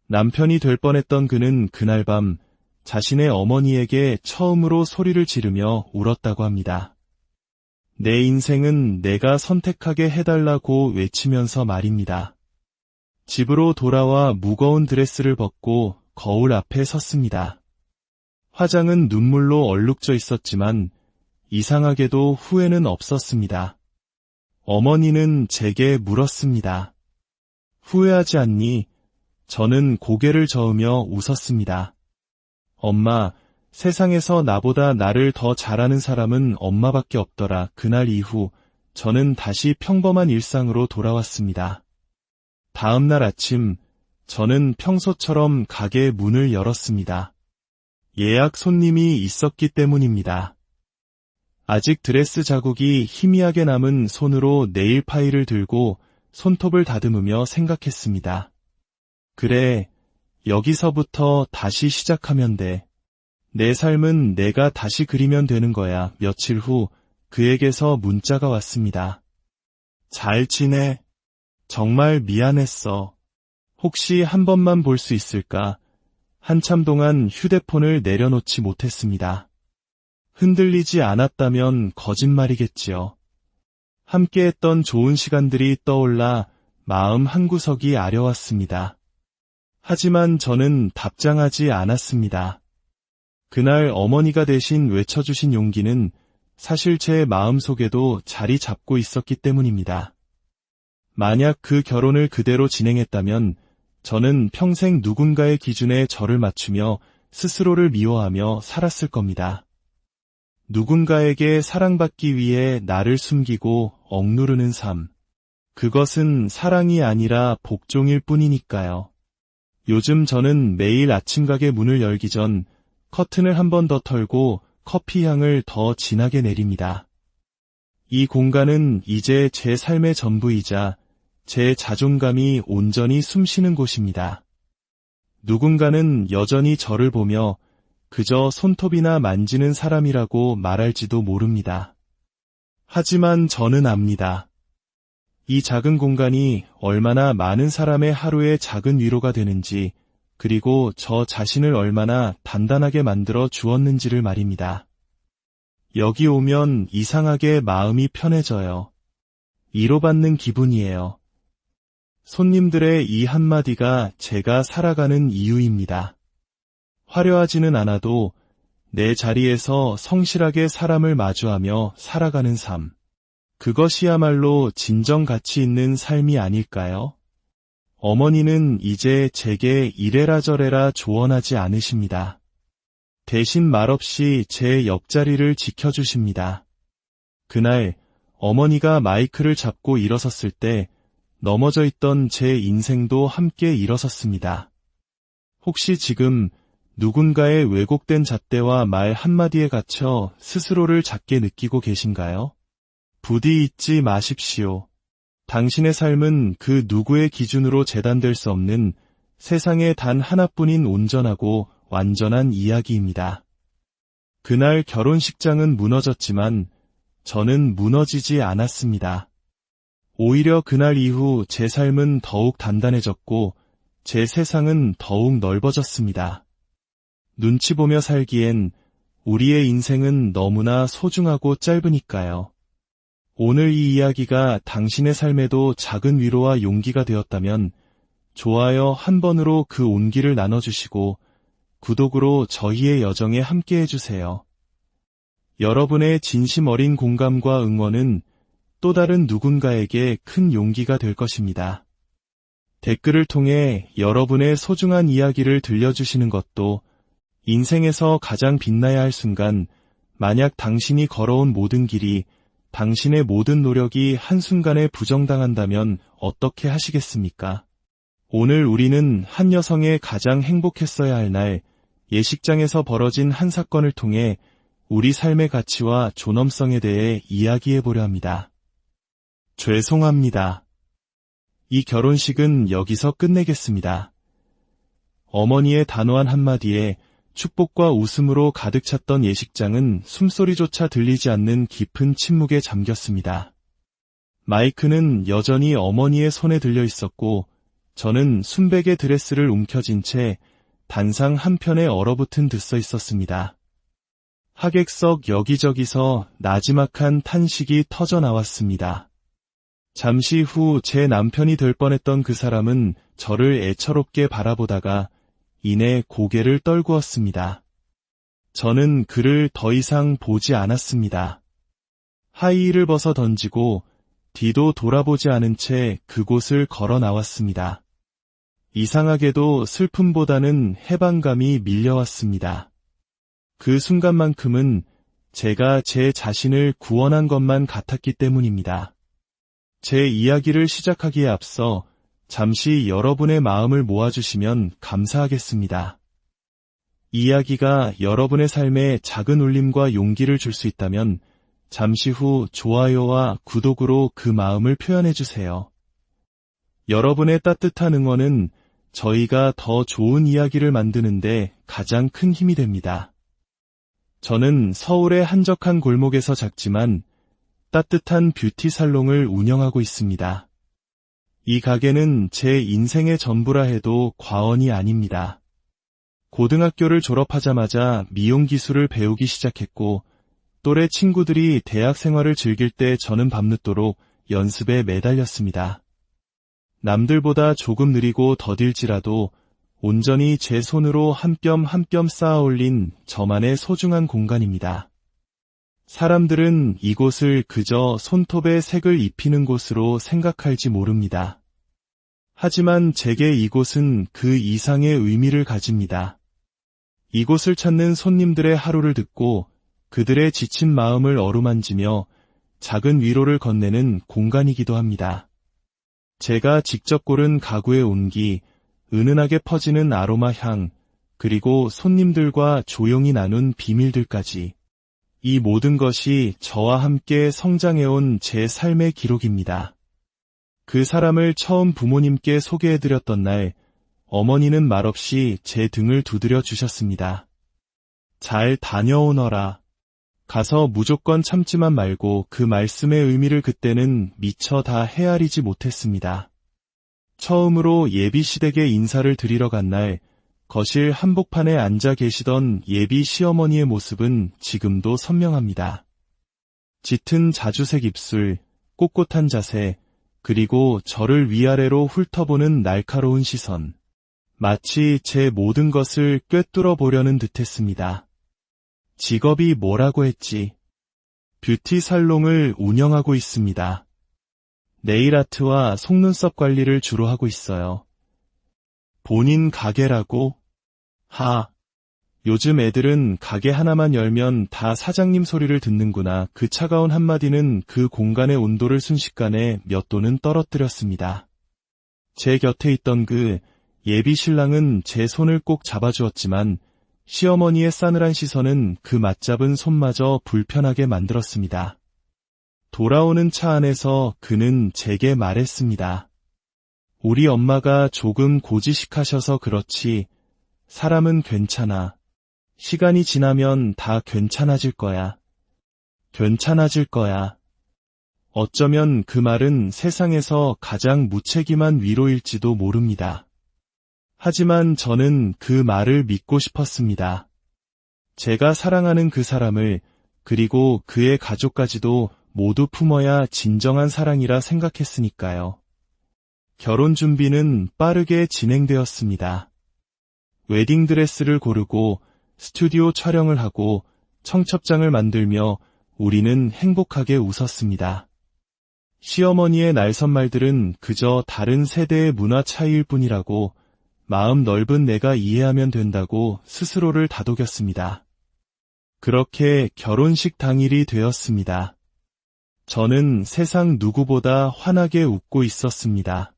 남편이 될 뻔했던 그는 그날 밤 자신의 어머니에게 처음으로 소리를 지르며 울었다고 합니다. 내 인생은 내가 선택하게 해달라고 외치면서 말입니다. 집으로 돌아와 무거운 드레스를 벗고 거울 앞에 섰습니다. 화장은 눈물로 얼룩져 있었지만 이상하게도 후회는 없었습니다. 어머니는 제게 물었습니다. 후회하지 않니? 저는 고개를 저으며 웃었습니다. 엄마, 세상에서 나보다 나를 더 잘하는 사람은 엄마밖에 없더라. 그날 이후 저는 다시 평범한 일상으로 돌아왔습니다. 다음 날 아침, 저는 평소처럼 가게 문을 열었습니다. 예약 손님이 있었기 때문입니다. 아직 드레스 자국이 희미하게 남은 손으로 네일 파일을 들고 손톱을 다듬으며 생각했습니다. 그래, 여기서부터 다시 시작하면 돼. 내 삶은 내가 다시 그리면 되는 거야. 며칠 후 그에게서 문자가 왔습니다. 잘 지내? 정말 미안했어. 혹시 한 번만 볼 수 있을까? 한참 동안 휴대폰을 내려놓지 못했습니다. 흔들리지 않았다면 거짓말이겠지요. 함께했던 좋은 시간들이 떠올라 마음 한구석이 아려왔습니다. 하지만 저는 답장하지 않았습니다. 그날 어머니가 대신 외쳐주신 용기는 사실 제 마음속에도 자리 잡고 있었기 때문입니다. 만약 그 결혼을 그대로 진행했다면 저는 평생 누군가의 기준에 저를 맞추며 스스로를 미워하며 살았을 겁니다. 누군가에게 사랑받기 위해 나를 숨기고 억누르는 삶. 그것은 사랑이 아니라 복종일 뿐이니까요. 요즘 저는 매일 아침 가게 문을 열기 전 커튼을 한 번 더 털고 커피 향을 더 진하게 내립니다. 이 공간은 이제 제 삶의 전부이자 제 자존감이 온전히 숨쉬는 곳입니다. 누군가는 여전히 저를 보며 그저 손톱이나 만지는 사람이라고 말할지도 모릅니다. 하지만 저는 압니다. 이 작은 공간이 얼마나 많은 사람의 하루의 작은 위로가 되는지, 그리고 저 자신을 얼마나 단단하게 만들어 주었는지를 말입니다. 여기 오면 이상하게 마음이 편해져요. 위로받는 기분이에요. 손님들의 이 한마디가 제가 살아가는 이유입니다. 화려하지는 않아도 내 자리에서 성실하게 사람을 마주하며 살아가는 삶. 그것이야말로 진정 가치 있는 삶이 아닐까요? 어머니는 이제 제게 이래라 저래라 조언하지 않으십니다. 대신 말없이 제 옆자리를 지켜주십니다. 그날 어머니가 마이크를 잡고 일어섰을 때 넘어져 있던 제 인생도 함께 일어섰습니다. 혹시 지금 누군가의 왜곡된 잣대와 말 한마디에 갇혀 스스로를 작게 느끼고 계신가요? 부디 잊지 마십시오. 당신의 삶은 그 누구의 기준으로 재단될 수 없는 세상에 단 하나뿐인 온전하고 완전한 이야기입니다. 그날 결혼식장은 무너졌지만 저는 무너지지 않았습니다. 오히려 그날 이후 제 삶은 더욱 단단해졌고 제 세상은 더욱 넓어졌습니다. 눈치 보며 살기엔 우리의 인생은 너무나 소중하고 짧으니까요. 오늘 이 이야기가 당신의 삶에도 작은 위로와 용기가 되었다면 좋아요 한 번으로 그 온기를 나눠주시고 구독으로 저희의 여정에 함께 해주세요. 여러분의 진심 어린 공감과 응원은 또 다른 누군가에게 큰 용기가 될 것입니다. 댓글을 통해 여러분의 소중한 이야기를 들려주시는 것도 인생에서 가장 빛나야 할 순간, 만약 당신이 걸어온 모든 길이, 당신의 모든 노력이 한순간에 부정당한다면 어떻게 하시겠습니까? 오늘 우리는 한 여성의 가장 행복했어야 할 날, 예식장에서 벌어진 한 사건을 통해 우리 삶의 가치와 존엄성에 대해 이야기해보려 합니다. 죄송합니다. 이 결혼식은 여기서 끝내겠습니다. 어머니의 단호한 한마디에 축복과 웃음으로 가득 찼던 예식장은 숨소리조차 들리지 않는 깊은 침묵에 잠겼습니다. 마이크는 여전히 어머니의 손에 들려 있었고 저는 순백의 드레스를 움켜쥔 채 단상 한편에 얼어붙은 듯 서 있었습니다. 하객석 여기저기서 나지막한 탄식이 터져 나왔습니다. 잠시 후 제 남편이 될 뻔했던 그 사람은 저를 애처롭게 바라보다가 이내 고개를 떨구었습니다. 저는 그를 더 이상 보지 않았습니다. 하이힐을 벗어 던지고 뒤도 돌아보지 않은 채 그곳을 걸어 나왔습니다. 이상하게도 슬픔보다는 해방감이 밀려왔습니다. 그 순간만큼은 제가 제 자신을 구원한 것만 같았기 때문입니다. 제 이야기를 시작하기에 앞서 잠시 여러분의 마음을 모아주시면 감사하겠습니다. 이야기가 여러분의 삶에 작은 울림과 용기를 줄 수 있다면 잠시 후 좋아요와 구독으로 그 마음을 표현해주세요. 여러분의 따뜻한 응원은 저희가 더 좋은 이야기를 만드는데 가장 큰 힘이 됩니다. 저는 서울의 한적한 골목에서 작지만 따뜻한 뷰티 살롱을 운영하고 있습니다. 이 가게는 제 인생의 전부라 해도 과언이 아닙니다. 고등학교를 졸업하자마자 미용 기술을 배우기 시작했고 또래 친구들이 대학 생활을 즐길 때 저는 밤늦도록 연습에 매달렸습니다. 남들보다 조금 느리고 더딜지라도 온전히 제 손으로 한 뼘 한 뼘 쌓아 올린 저만의 소중한 공간입니다. 사람들은 이곳을 그저 손톱에 색을 입히는 곳으로 생각할지 모릅니다. 하지만 제게 이곳은 그 이상의 의미를 가집니다. 이곳을 찾는 손님들의 하루를 듣고 그들의 지친 마음을 어루만지며 작은 위로를 건네는 공간이기도 합니다. 제가 직접 고른 가구의 온기, 은은하게 퍼지는 아로마 향, 그리고 손님들과 조용히 나눈 비밀들까지. 이 모든 것이 저와 함께 성장해온 제 삶의 기록입니다. 그 사람을 처음 부모님께 소개해드렸던 날, 어머니는 말없이 제 등을 두드려 주셨습니다. 잘 다녀오너라. 가서 무조건 참지만 말고 그 말씀의 의미를 그때는 미처 다 헤아리지 못했습니다. 처음으로 예비시댁에 인사를 드리러 간 날, 거실 한복판에 앉아 계시던 예비 시어머니의 모습은 지금도 선명합니다. 짙은 자주색 입술, 꼿꼿한 자세, 그리고 저를 위아래로 훑어보는 날카로운 시선. 마치 제 모든 것을 꿰뚫어 보려는 듯했습니다. 직업이 뭐라고 했지? 뷰티 살롱을 운영하고 있습니다. 네일아트와 속눈썹 관리를 주로 하고 있어요. 본인 가게라고? 요즘 애들은 가게 하나만 열면 다 사장님 소리를 듣는구나. 그 차가운 한마디는 그 공간의 온도를 순식간에 몇 도는 떨어뜨렸습니다. 제 곁에 있던 그 예비 신랑은 제 손을 꼭 잡아주었지만 시어머니의 싸늘한 시선은 그 맞잡은 손마저 불편하게 만들었습니다. 돌아오는 차 안에서 그는 제게 말했습니다. 우리 엄마가 조금 고지식하셔서 그렇지 사람은 괜찮아. 시간이 지나면 다 괜찮아질 거야. 괜찮아질 거야. 어쩌면 그 말은 세상에서 가장 무책임한 위로일지도 모릅니다. 하지만 저는 그 말을 믿고 싶었습니다. 제가 사랑하는 그 사람을 그리고 그의 가족까지도 모두 품어야 진정한 사랑이라 생각했으니까요. 결혼 준비는 빠르게 진행되었습니다. 웨딩드레스를 고르고 스튜디오 촬영을 하고 청첩장을 만들며 우리는 행복하게 웃었습니다. 시어머니의 날선말들은 그저 다른 세대의 문화 차이일 뿐이라고 마음 넓은 내가 이해하면 된다고 스스로를 다독였습니다. 그렇게 결혼식 당일이 되었습니다. 저는 세상 누구보다 환하게 웃고 있었습니다.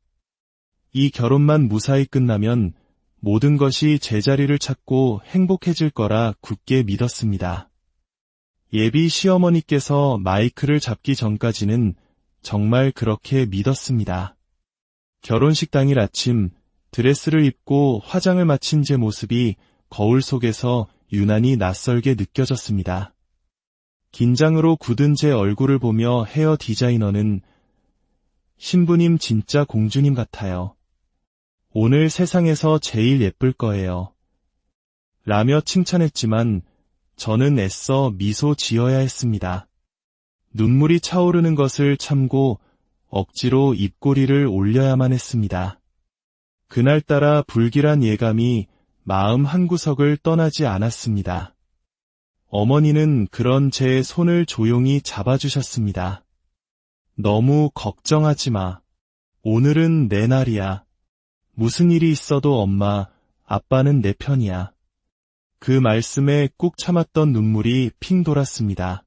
이 결혼만 무사히 끝나면 모든 것이 제자리를 찾고 행복해질 거라 굳게 믿었습니다. 예비 시어머니께서 마이크를 잡기 전까지는 정말 그렇게 믿었습니다. 결혼식 당일 아침 드레스를 입고 화장을 마친 제 모습이 거울 속에서 유난히 낯설게 느껴졌습니다. 긴장으로 굳은 제 얼굴을 보며 헤어 디자이너는 신부님 진짜 공주님 같아요. 오늘 세상에서 제일 예쁠 거예요. 라며 칭찬했지만 저는 애써 미소 지어야 했습니다. 눈물이 차오르는 것을 참고 억지로 입꼬리를 올려야만 했습니다. 그날따라 불길한 예감이 마음 한구석을 떠나지 않았습니다. 어머니는 그런 제 손을 조용히 잡아주셨습니다. 너무 걱정하지 마. 오늘은 내 날이야. 무슨 일이 있어도 엄마, 아빠는 내 편이야. 그 말씀에 꾹 참았던 눈물이 핑 돌았습니다.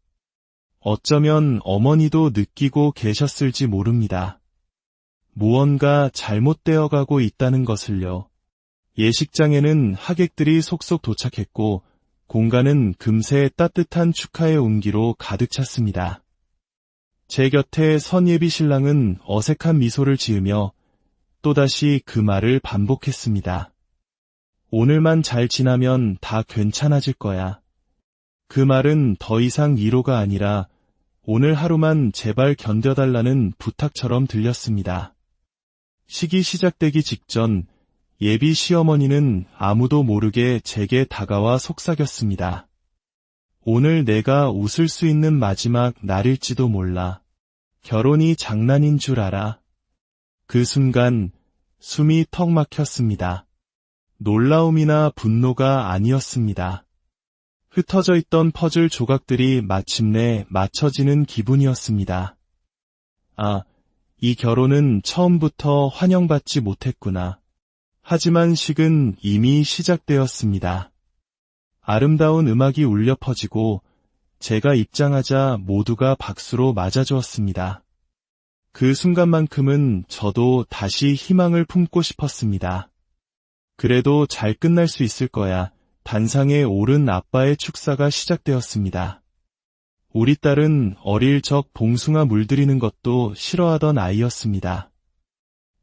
어쩌면 어머니도 느끼고 계셨을지 모릅니다. 무언가 잘못되어 가고 있다는 것을요. 예식장에는 하객들이 속속 도착했고 공간은 금세 따뜻한 축하의 온기로 가득 찼습니다. 제 곁에 선 예비 신랑은 어색한 미소를 지으며 또다시 그 말을 반복했습니다. 오늘만 잘 지나면 다 괜찮아질 거야. 그 말은 더 이상 위로가 아니라 오늘 하루만 제발 견뎌달라는 부탁처럼 들렸습니다. 식이 시작되기 직전 예비 시어머니는 아무도 모르게 제게 다가와 속삭였습니다. 오늘 내가 웃을 수 있는 마지막 날일지도 몰라. 결혼이 장난인 줄 알아. 그 순간 숨이 턱 막혔습니다. 놀라움이나 분노가 아니었습니다. 흩어져 있던 퍼즐 조각들이 마침내 맞춰지는 기분이었습니다. 아, 이 결혼은 처음부터 환영받지 못했구나. 하지만 식은 이미 시작되었습니다. 아름다운 음악이 울려 퍼지고 제가 입장하자 모두가 박수로 맞아주었습니다. 그 순간만큼은 저도 다시 희망을 품고 싶었습니다. 그래도 잘 끝날 수 있을 거야. 단상에 오른 아빠의 축사가 시작되었습니다. 우리 딸은 어릴 적 봉숭아 물들이는 것도 싫어하던 아이였습니다.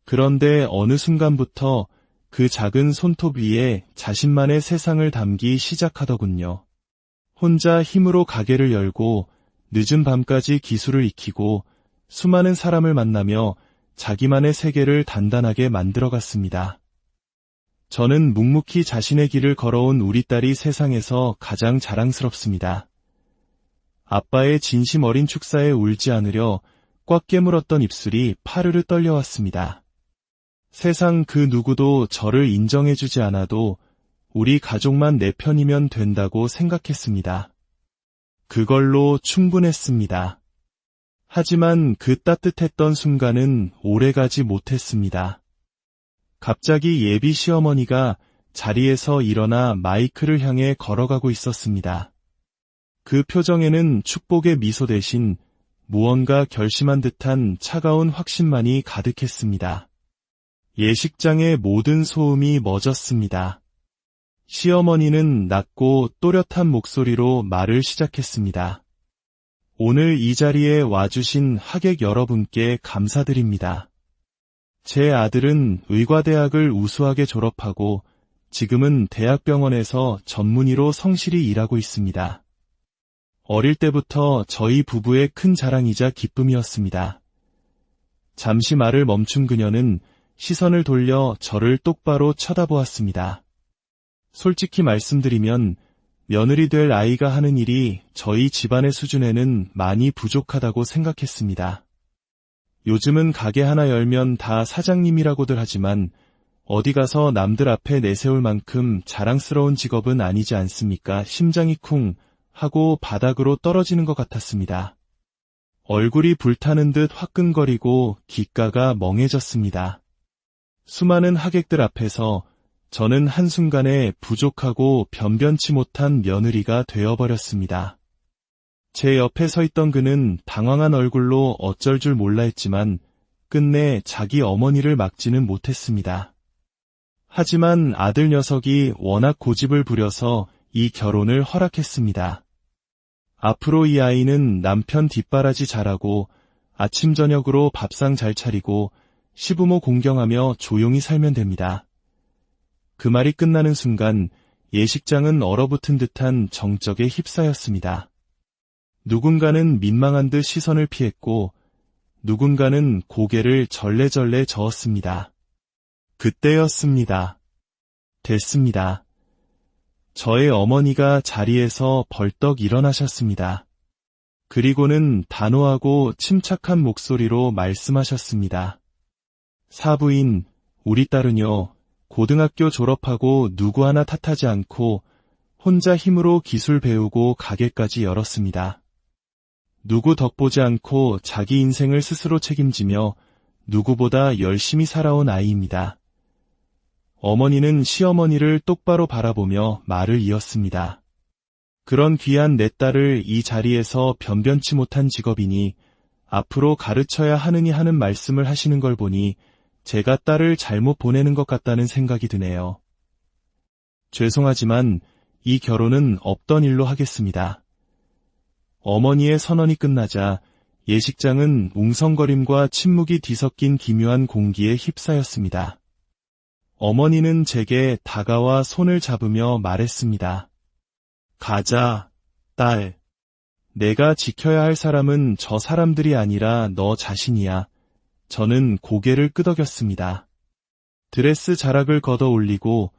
그런데 어느 순간부터 그 작은 손톱 위에 자신만의 세상을 담기 시작하더군요. 혼자 힘으로 가게를 열고 늦은 밤까지 기술을 익히고 수많은 사람을 만나며 자기만의 세계를 단단하게 만들어갔습니다. 저는 묵묵히 자신의 길을 걸어온 우리 딸이 세상에서 가장 자랑스럽습니다. 아빠의 진심 어린 축사에 울지 않으려 꽉 깨물었던 입술이 파르르 떨려왔습니다. 세상 그 누구도 저를 인정해주지 않아도 우리 가족만 내 편이면 된다고 생각했습니다. 그걸로 충분했습니다. 하지만 그 따뜻했던 순간은 오래가지 못했습니다. 갑자기 예비 시어머니가 자리에서 일어나 마이크를 향해 걸어가고 있었습니다. 그 표정에는 축복의 미소 대신 무언가 결심한 듯한 차가운 확신만이 가득했습니다. 예식장의 모든 소음이 멎었습니다. 시어머니는 낮고 또렷한 목소리로 말을 시작했습니다. 오늘 이 자리에 와주신 하객 여러분께 감사드립니다. 제 아들은 의과대학을 우수하게 졸업하고 지금은 대학병원에서 전문의로 성실히 일하고 있습니다. 어릴 때부터 저희 부부의 큰 자랑이자 기쁨이었습니다. 잠시 말을 멈춘 그녀는 시선을 돌려 저를 똑바로 쳐다보았습니다. 솔직히 말씀드리면 며느리 될 아이가 하는 일이 저희 집안의 수준에는 많이 부족하다고 생각했습니다. 요즘은 가게 하나 열면 다 사장님이라고들 하지만 어디 가서 남들 앞에 내세울 만큼 자랑스러운 직업은 아니지 않습니까? 심장이 쿵 하고 바닥으로 떨어지는 것 같았습니다. 얼굴이 불타는 듯 화끈거리고 귓가가 멍해졌습니다. 수많은 하객들 앞에서 저는 한순간에 부족하고 변변치 못한 며느리가 되어버렸습니다. 제 옆에 서 있던 그는 당황한 얼굴로 어쩔 줄 몰라 했지만 끝내 자기 어머니를 막지는 못했습니다. 하지만 아들 녀석이 워낙 고집을 부려서 이 결혼을 허락했습니다. 앞으로 이 아이는 남편 뒷바라지 잘하고 아침 저녁으로 밥상 잘 차리고 시부모 공경하며 조용히 살면 됩니다. 그 말이 끝나는 순간 예식장은 얼어붙은 듯한 정적에 휩싸였습니다. 누군가는 민망한 듯 시선을 피했고 누군가는 고개를 절레절레 저었습니다. 그때였습니다. 됐습니다. 저의 어머니가 자리에서 벌떡 일어나셨습니다. 그리고는 단호하고 침착한 목소리로 말씀하셨습니다. 사부인, 우리 딸은요, 고등학교 졸업하고 누구 하나 탓하지 않고 혼자 힘으로 기술 배우고 가게까지 열었습니다. 누구 덕보지 않고 자기 인생을 스스로 책임지며 누구보다 열심히 살아온 아이입니다. 어머니는 시어머니를 똑바로 바라보며 말을 이었습니다. 그런 귀한 내 딸을 이 자리에서 변변치 못한 직업이니 앞으로 가르쳐야 하느니 하는 말씀을 하시는 걸 보니 제가 딸을 잘못 보내는 것 같다는 생각이 드네요. 죄송하지만 이 결혼은 없던 일로 하겠습니다. 어머니의 선언이 끝나자 예식장은 웅성거림과 침묵이 뒤섞인 기묘한 공기에 휩싸였습니다. 어머니는 제게 다가와 손을 잡으며 말했습니다. 가자, 딸. 내가 지켜야 할 사람은 저 사람들이 아니라 너 자신이야. 저는 고개를 끄덕였습니다. 드레스 자락을 걷어 올리고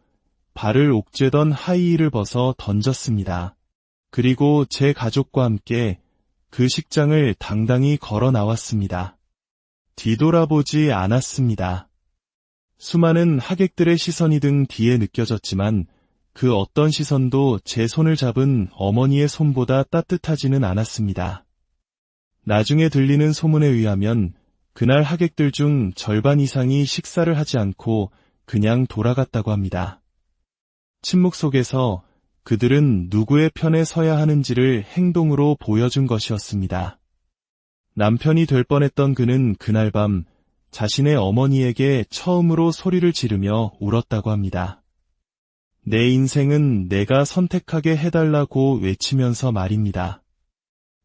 발을 옥죄던 하이힐을 벗어 던졌습니다. 그리고 제 가족과 함께 그 식장을 당당히 걸어 나왔습니다. 뒤돌아보지 않았습니다. 수많은 하객들의 시선이 등 뒤에 느껴졌지만 그 어떤 시선도 제 손을 잡은 어머니의 손보다 따뜻하지는 않았습니다. 나중에 들리는 소문에 의하면 그날 하객들 중 절반 이상이 식사를 하지 않고 그냥 돌아갔다고 합니다. 침묵 속에서 그들은 누구의 편에 서야 하는지를 행동으로 보여준 것이었습니다. 남편이 될 뻔했던 그는 그날 밤 자신의 어머니에게 처음으로 소리를 지르며 울었다고 합니다. 내 인생은 내가 선택하게 해달라고 외치면서 말입니다.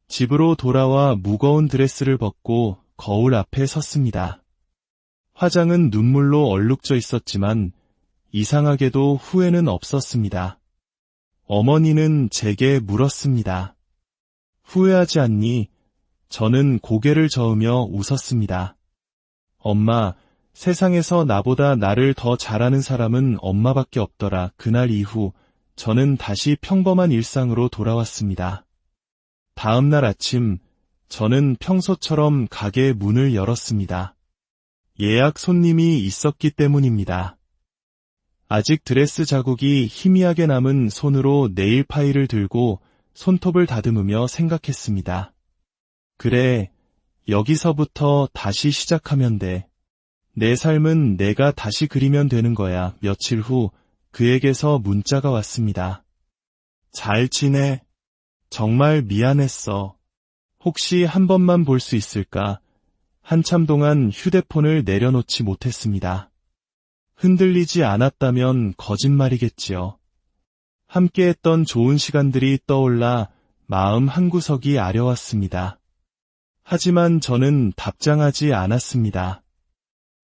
집으로 돌아와 무거운 드레스를 벗고 거울 앞에 섰습니다. 화장은 눈물로 얼룩져 있었지만 이상하게도 후회는 없었습니다. 어머니는 제게 물었습니다. 후회하지 않니? 저는 고개를 저으며 웃었습니다. 엄마, 세상에서 나보다 나를 더 잘하는 사람은 엄마밖에 없더라. 그날 이후 저는 다시 평범한 일상으로 돌아왔습니다. 다음 날 아침, 저는 평소처럼 가게 문을 열었습니다. 예약 손님이 있었기 때문입니다. 아직 드레스 자국이 희미하게 남은 손으로 네일 파일을 들고 손톱을 다듬으며 생각했습니다. 그래, 여기서부터 다시 시작하면 돼. 내 삶은 내가 다시 그리면 되는 거야. 며칠 후 그에게서 문자가 왔습니다. 잘 지내? 정말 미안했어. 혹시 한 번만 볼 수 있을까? 한참 동안 휴대폰을 내려놓지 못했습니다. 흔들리지 않았다면 거짓말이겠지요. 함께했던 좋은 시간들이 떠올라 마음 한구석이 아려왔습니다. 하지만 저는 답장하지 않았습니다.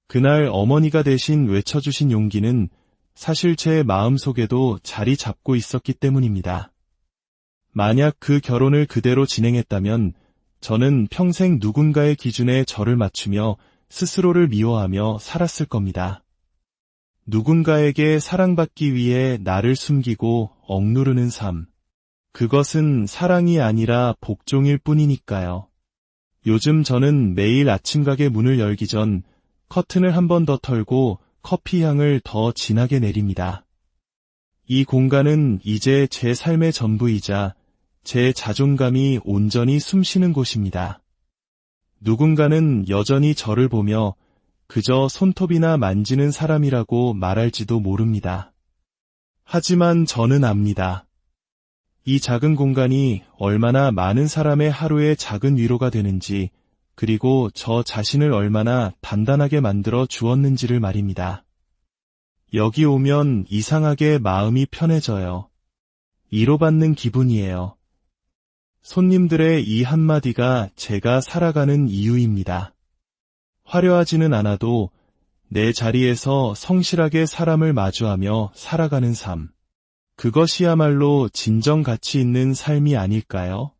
그날 어머니가 대신 외쳐주신 용기는 사실 제 마음속에도 자리 잡고 있었기 때문입니다. 만약 그 결혼을 그대로 진행했다면 저는 평생 누군가의 기준에 저를 맞추며 스스로를 미워하며 살았을 겁니다. 누군가에게 사랑받기 위해 나를 숨기고 억누르는 삶. 그것은 사랑이 아니라 복종일 뿐이니까요. 요즘 저는 매일 아침 가게 문을 열기 전 커튼을 한 번 더 털고 커피 향을 더 진하게 내립니다. 이 공간은 이제 제 삶의 전부이자 제 자존감이 온전히 숨쉬는 곳입니다. 누군가는 여전히 저를 보며 그저 손톱이나 만지는 사람이라고 말할지도 모릅니다. 하지만 저는 압니다. 이 작은 공간이 얼마나 많은 사람의 하루의 작은 위로가 되는지, 그리고 저 자신을 얼마나 단단하게 만들어 주었는지를 말입니다. 여기 오면 이상하게 마음이 편해져요. 위로받는 기분이에요. 손님들의 이 한마디가 제가 살아가는 이유입니다. 화려하지는 않아도 내 자리에서 성실하게 사람을 마주하며 살아가는 삶. 그것이야말로 진정 가치 있는 삶이 아닐까요?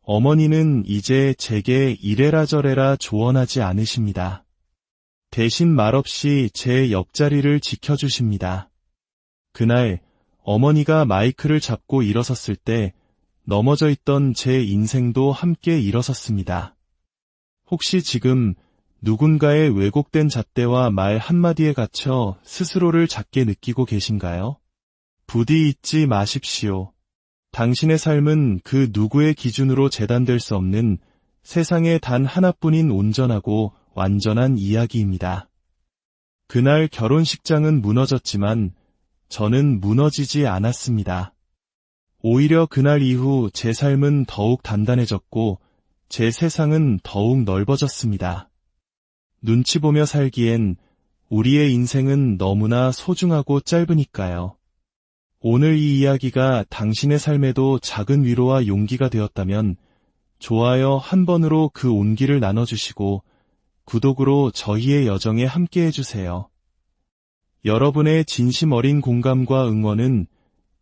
어머니는 이제 제게 이래라 저래라 조언하지 않으십니다. 대신 말없이 제 옆자리를 지켜주십니다. 그날 어머니가 마이크를 잡고 일어섰을 때 넘어져 있던 제 인생도 함께 일어섰습니다. 혹시 지금 누군가의 왜곡된 잣대와 말 한마디에 갇혀 스스로를 작게 느끼고 계신가요? 부디 잊지 마십시오. 당신의 삶은 그 누구의 기준으로 재단될 수 없는 세상에 단 하나뿐인 온전하고 완전한 이야기입니다. 그날 결혼식장은 무너졌지만 저는 무너지지 않았습니다. 오히려 그날 이후 제 삶은 더욱 단단해졌고 제 세상은 더욱 넓어졌습니다. 눈치 보며 살기엔 우리의 인생은 너무나 소중하고 짧으니까요. 오늘 이 이야기가 당신의 삶에도 작은 위로와 용기가 되었다면 좋아요 한 번으로 그 온기를 나눠주시고 구독으로 저희의 여정에 함께 해주세요. 여러분의 진심 어린 공감과 응원은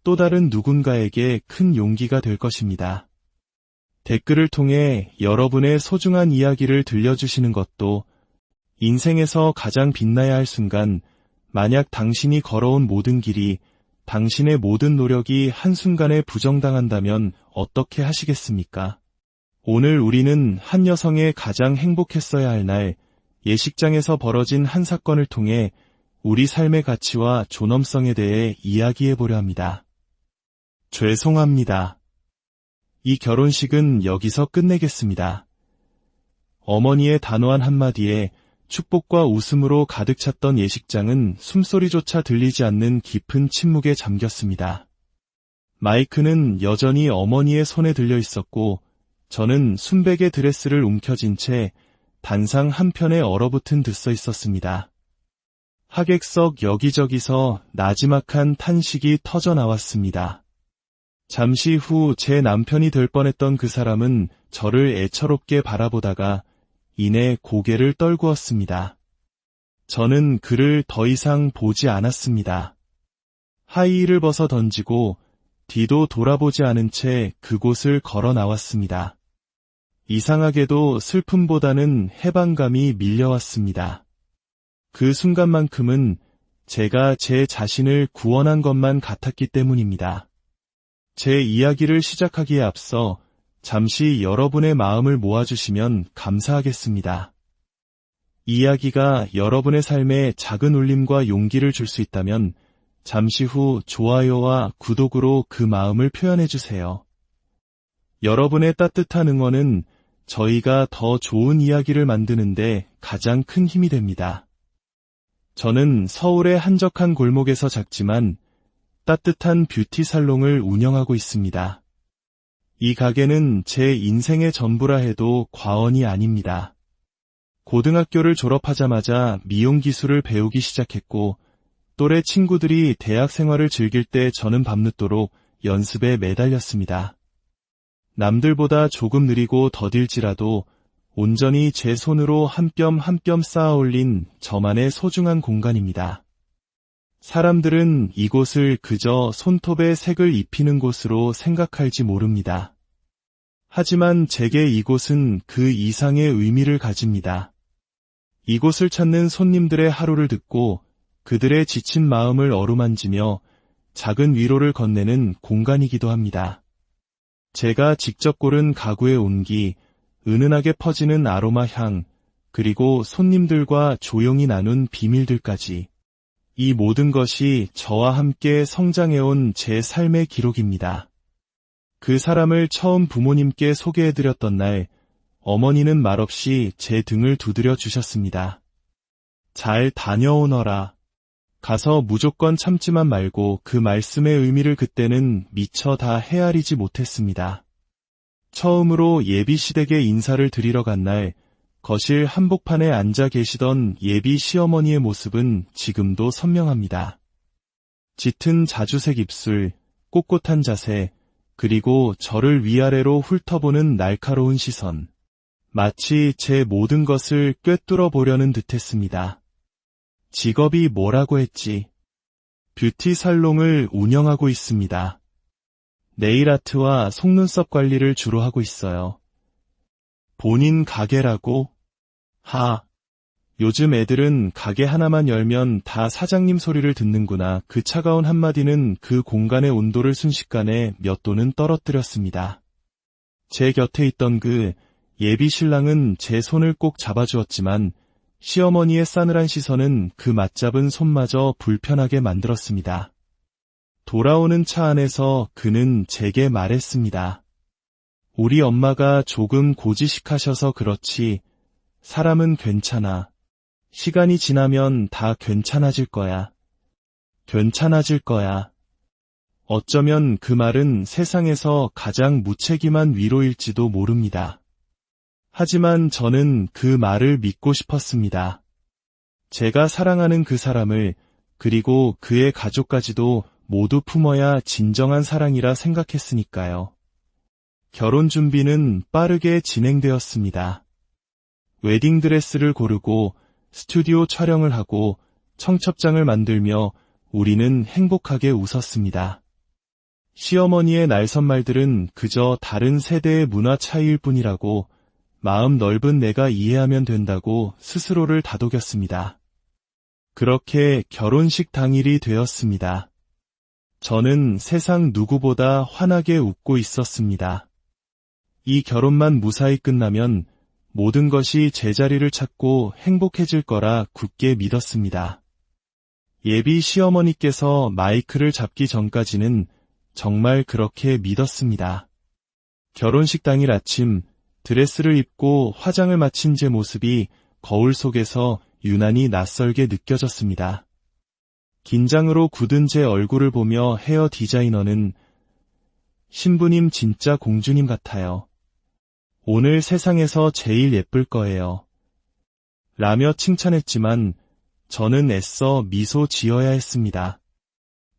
또 다른 누군가에게 큰 용기가 될 것입니다. 댓글을 통해 여러분의 소중한 이야기를 들려주시는 것도 인생에서 가장 빛나야 할 순간, 만약 당신이 걸어온 모든 길이, 당신의 모든 노력이 한순간에 부정당한다면 어떻게 하시겠습니까? 오늘 우리는 한 여성의 가장 행복했어야 할 날, 예식장에서 벌어진 한 사건을 통해 우리 삶의 가치와 존엄성에 대해 이야기해보려 합니다. 죄송합니다. 이 결혼식은 여기서 끝내겠습니다. 어머니의 단호한 한마디에 축복과 웃음으로 가득 찼던 예식장은 숨소리조차 들리지 않는 깊은 침묵에 잠겼습니다. 마이크는 여전히 어머니의 손에 들려 있었고 저는 순백의 드레스를 움켜쥔 채 단상 한편에 얼어붙은 듯 서 있었습니다. 하객석 여기저기서 나지막한 탄식이 터져 나왔습니다. 잠시 후 제 남편이 될 뻔했던 그 사람은 저를 애처롭게 바라보다가 이내 고개를 떨구었습니다. 저는 그를 더 이상 보지 않았습니다. 하이힐을 벗어 던지고 뒤도 돌아보지 않은 채 그곳을 걸어 나왔습니다. 이상하게도 슬픔보다는 해방감이 밀려왔습니다. 그 순간만큼은 제가 제 자신을 구원한 것만 같았기 때문입니다. 제 이야기를 시작하기에 앞서 잠시 여러분의 마음을 모아주시면 감사하겠습니다. 이야기가 여러분의 삶에 작은 울림과 용기를 줄 수 있다면 잠시 후 좋아요와 구독으로 그 마음을 표현해주세요. 여러분의 따뜻한 응원은 저희가 더 좋은 이야기를 만드는데 가장 큰 힘이 됩니다. 저는 서울의 한적한 골목에서 작지만 따뜻한 뷰티 살롱을 운영하고 있습니다. 이 가게는 제 인생의 전부라 해도 과언이 아닙니다. 고등학교를 졸업하자마자 미용 기술을 배우기 시작했고 또래 친구들이 대학 생활을 즐길 때 저는 밤늦도록 연습에 매달렸습니다. 남들보다 조금 느리고 더딜지라도 온전히 제 손으로 한 뼘 한 뼘 쌓아 올린 저만의 소중한 공간입니다. 사람들은 이곳을 그저 손톱에 색을 입히는 곳으로 생각할지 모릅니다. 하지만 제게 이곳은 그 이상의 의미를 가집니다. 이곳을 찾는 손님들의 하루를 듣고 그들의 지친 마음을 어루만지며 작은 위로를 건네는 공간이기도 합니다. 제가 직접 고른 가구의 온기, 은은하게 퍼지는 아로마 향, 그리고 손님들과 조용히 나눈 비밀들까지. 이 모든 것이 저와 함께 성장해온 제 삶의 기록입니다. 그 사람을 처음 부모님께 소개해드렸던 날, 어머니는 말없이 제 등을 두드려 주셨습니다. 잘 다녀오너라. 가서 무조건 참지만 말고 그 말씀의 의미를 그때는 미처 다 헤아리지 못했습니다. 처음으로 예비 시댁에 인사를 드리러 간 날, 거실 한복판에 앉아 계시던 예비 시어머니의 모습은 지금도 선명합니다. 짙은 자주색 입술, 꼿꼿한 자세, 그리고 저를 위아래로 훑어보는 날카로운 시선. 마치 제 모든 것을 꿰뚫어 보려는 듯했습니다. 직업이 뭐라고 했지? 뷰티 살롱을 운영하고 있습니다. 네일 아트와 속눈썹 관리를 주로 하고 있어요. 본인 가게라고? 요즘 애들은 가게 하나만 열면 다 사장님 소리를 듣는구나. 그 차가운 한마디는 그 공간의 온도를 순식간에 몇 도는 떨어뜨렸습니다. 제 곁에 있던 그 예비 신랑은 제 손을 꼭 잡아주었지만 시어머니의 싸늘한 시선은 그 맞잡은 손마저 불편하게 만들었습니다. 돌아오는 차 안에서 그는 제게 말했습니다. 우리 엄마가 조금 고지식하셔서 그렇지 사람은 괜찮아. 시간이 지나면 다 괜찮아질 거야. 괜찮아질 거야. 어쩌면 그 말은 세상에서 가장 무책임한 위로일지도 모릅니다. 하지만 저는 그 말을 믿고 싶었습니다. 제가 사랑하는 그 사람을 그리고 그의 가족까지도 모두 품어야 진정한 사랑이라 생각했으니까요. 결혼 준비는 빠르게 진행되었습니다. 웨딩드레스를 고르고 스튜디오 촬영을 하고 청첩장을 만들며 우리는 행복하게 웃었습니다. 시어머니의 날선말들은 그저 다른 세대의 문화 차이일 뿐이라고 마음 넓은 내가 이해하면 된다고 스스로를 다독였습니다. 그렇게 결혼식 당일이 되었습니다. 저는 세상 누구보다 환하게 웃고 있었습니다. 이 결혼만 무사히 끝나면 모든 것이 제자리를 찾고 행복해질 거라 굳게 믿었습니다. 예비 시어머니께서 마이크를 잡기 전까지는 정말 그렇게 믿었습니다. 결혼식 당일 아침 드레스를 입고 화장을 마친 제 모습이 거울 속에서 유난히 낯설게 느껴졌습니다. 긴장으로 굳은 제 얼굴을 보며 헤어 디자이너는 신부님 진짜 공주님 같아요. 오늘 세상에서 제일 예쁠 거예요. 라며 칭찬했지만 저는 애써 미소 지어야 했습니다.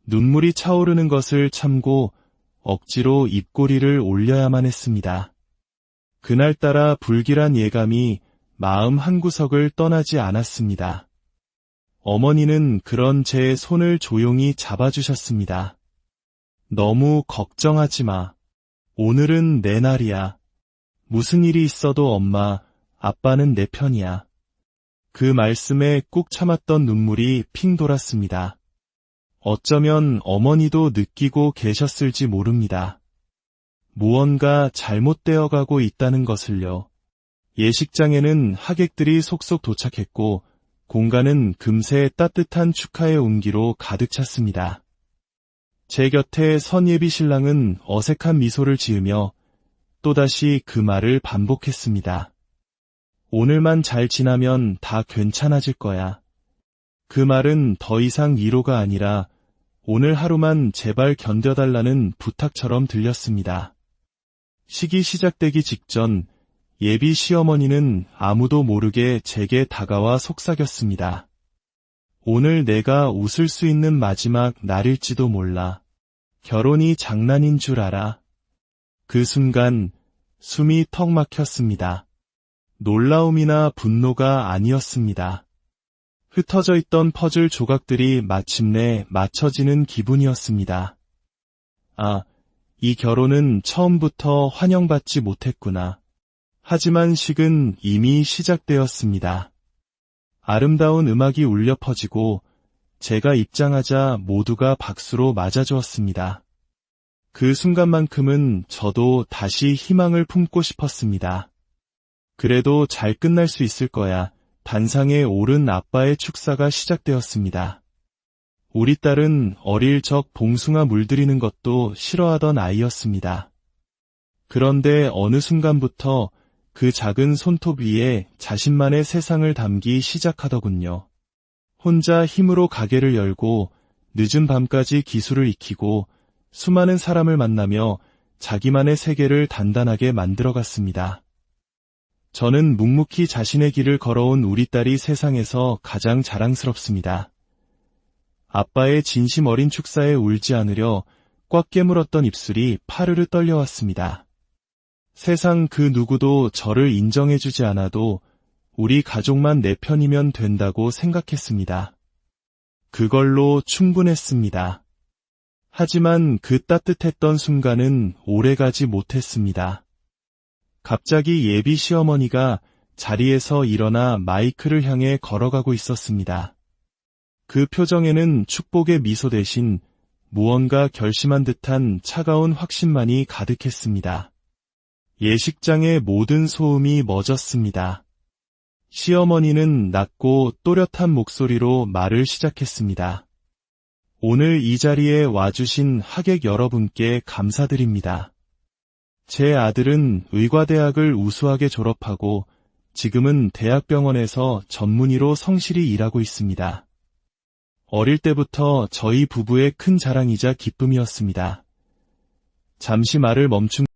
눈물이 차오르는 것을 참고 억지로 입꼬리를 올려야만 했습니다. 그날따라 불길한 예감이 마음 한구석을 떠나지 않았습니다. 어머니는 그런 제 손을 조용히 잡아주셨습니다. 너무 걱정하지 마. 오늘은 내 날이야. 무슨 일이 있어도 엄마, 아빠는 내 편이야. 그 말씀에 꾹 참았던 눈물이 핑 돌았습니다. 어쩌면 어머니도 느끼고 계셨을지 모릅니다. 무언가 잘못되어 가고 있다는 것을요. 예식장에는 하객들이 속속 도착했고 공간은 금세 따뜻한 축하의 온기로 가득 찼습니다. 제 곁에 선 예비 신랑은 어색한 미소를 지으며 또다시 그 말을 반복했습니다. 오늘만 잘 지나면 다 괜찮아질 거야. 그 말은 더 이상 위로가 아니라 오늘 하루만 제발 견뎌달라는 부탁처럼 들렸습니다. 식이 시작되기 직전 예비 시어머니는 아무도 모르게 제게 다가와 속삭였습니다. 오늘 내가 웃을 수 있는 마지막 날일지도 몰라. 결혼이 장난인 줄 알아. 그 순간 숨이 턱 막혔습니다. 놀라움이나 분노가 아니었습니다. 흩어져 있던 퍼즐 조각들이 마침내 맞춰지는 기분이었습니다. 아, 이 결혼은 처음부터 환영받지 못했구나. 하지만 식은 이미 시작되었습니다. 아름다운 음악이 울려 퍼지고 제가 입장하자 모두가 박수로 맞아주었습니다. 그 순간만큼은 저도 다시 희망을 품고 싶었습니다. 그래도 잘 끝날 수 있을 거야. 단상에 오른 아빠의 축사가 시작되었습니다. 우리 딸은 어릴 적 봉숭아 물들이는 것도 싫어하던 아이였습니다. 그런데 어느 순간부터 그 작은 손톱 위에 자신만의 세상을 담기 시작하더군요. 혼자 힘으로 가게를 열고 늦은 밤까지 기술을 익히고 수많은 사람을 만나며 자기만의 세계를 단단하게 만들어갔습니다. 저는 묵묵히 자신의 길을 걸어온 우리 딸이 세상에서 가장 자랑스럽습니다. 아빠의 진심 어린 축사에 울지 않으려 꽉 깨물었던 입술이 파르르 떨려왔습니다. 세상 그 누구도 저를 인정해주지 않아도 우리 가족만 내 편이면 된다고 생각했습니다. 그걸로 충분했습니다. 하지만 그 따뜻했던 순간은 오래가지 못했습니다. 갑자기 예비 시어머니가 자리에서 일어나 마이크를 향해 걸어가고 있었습니다. 그 표정에는 축복의 미소 대신 무언가 결심한 듯한 차가운 확신만이 가득했습니다. 예식장의 모든 소음이 멎었습니다. 시어머니는 낮고 또렷한 목소리로 말을 시작했습니다. 오늘 이 자리에 와주신 하객 여러분께 감사드립니다. 제 아들은 의과대학을 우수하게 졸업하고 지금은 대학병원에서 전문의로 성실히 일하고 있습니다. 어릴 때부터 저희 부부의 큰 자랑이자 기쁨이었습니다. 잠시 말을 멈춘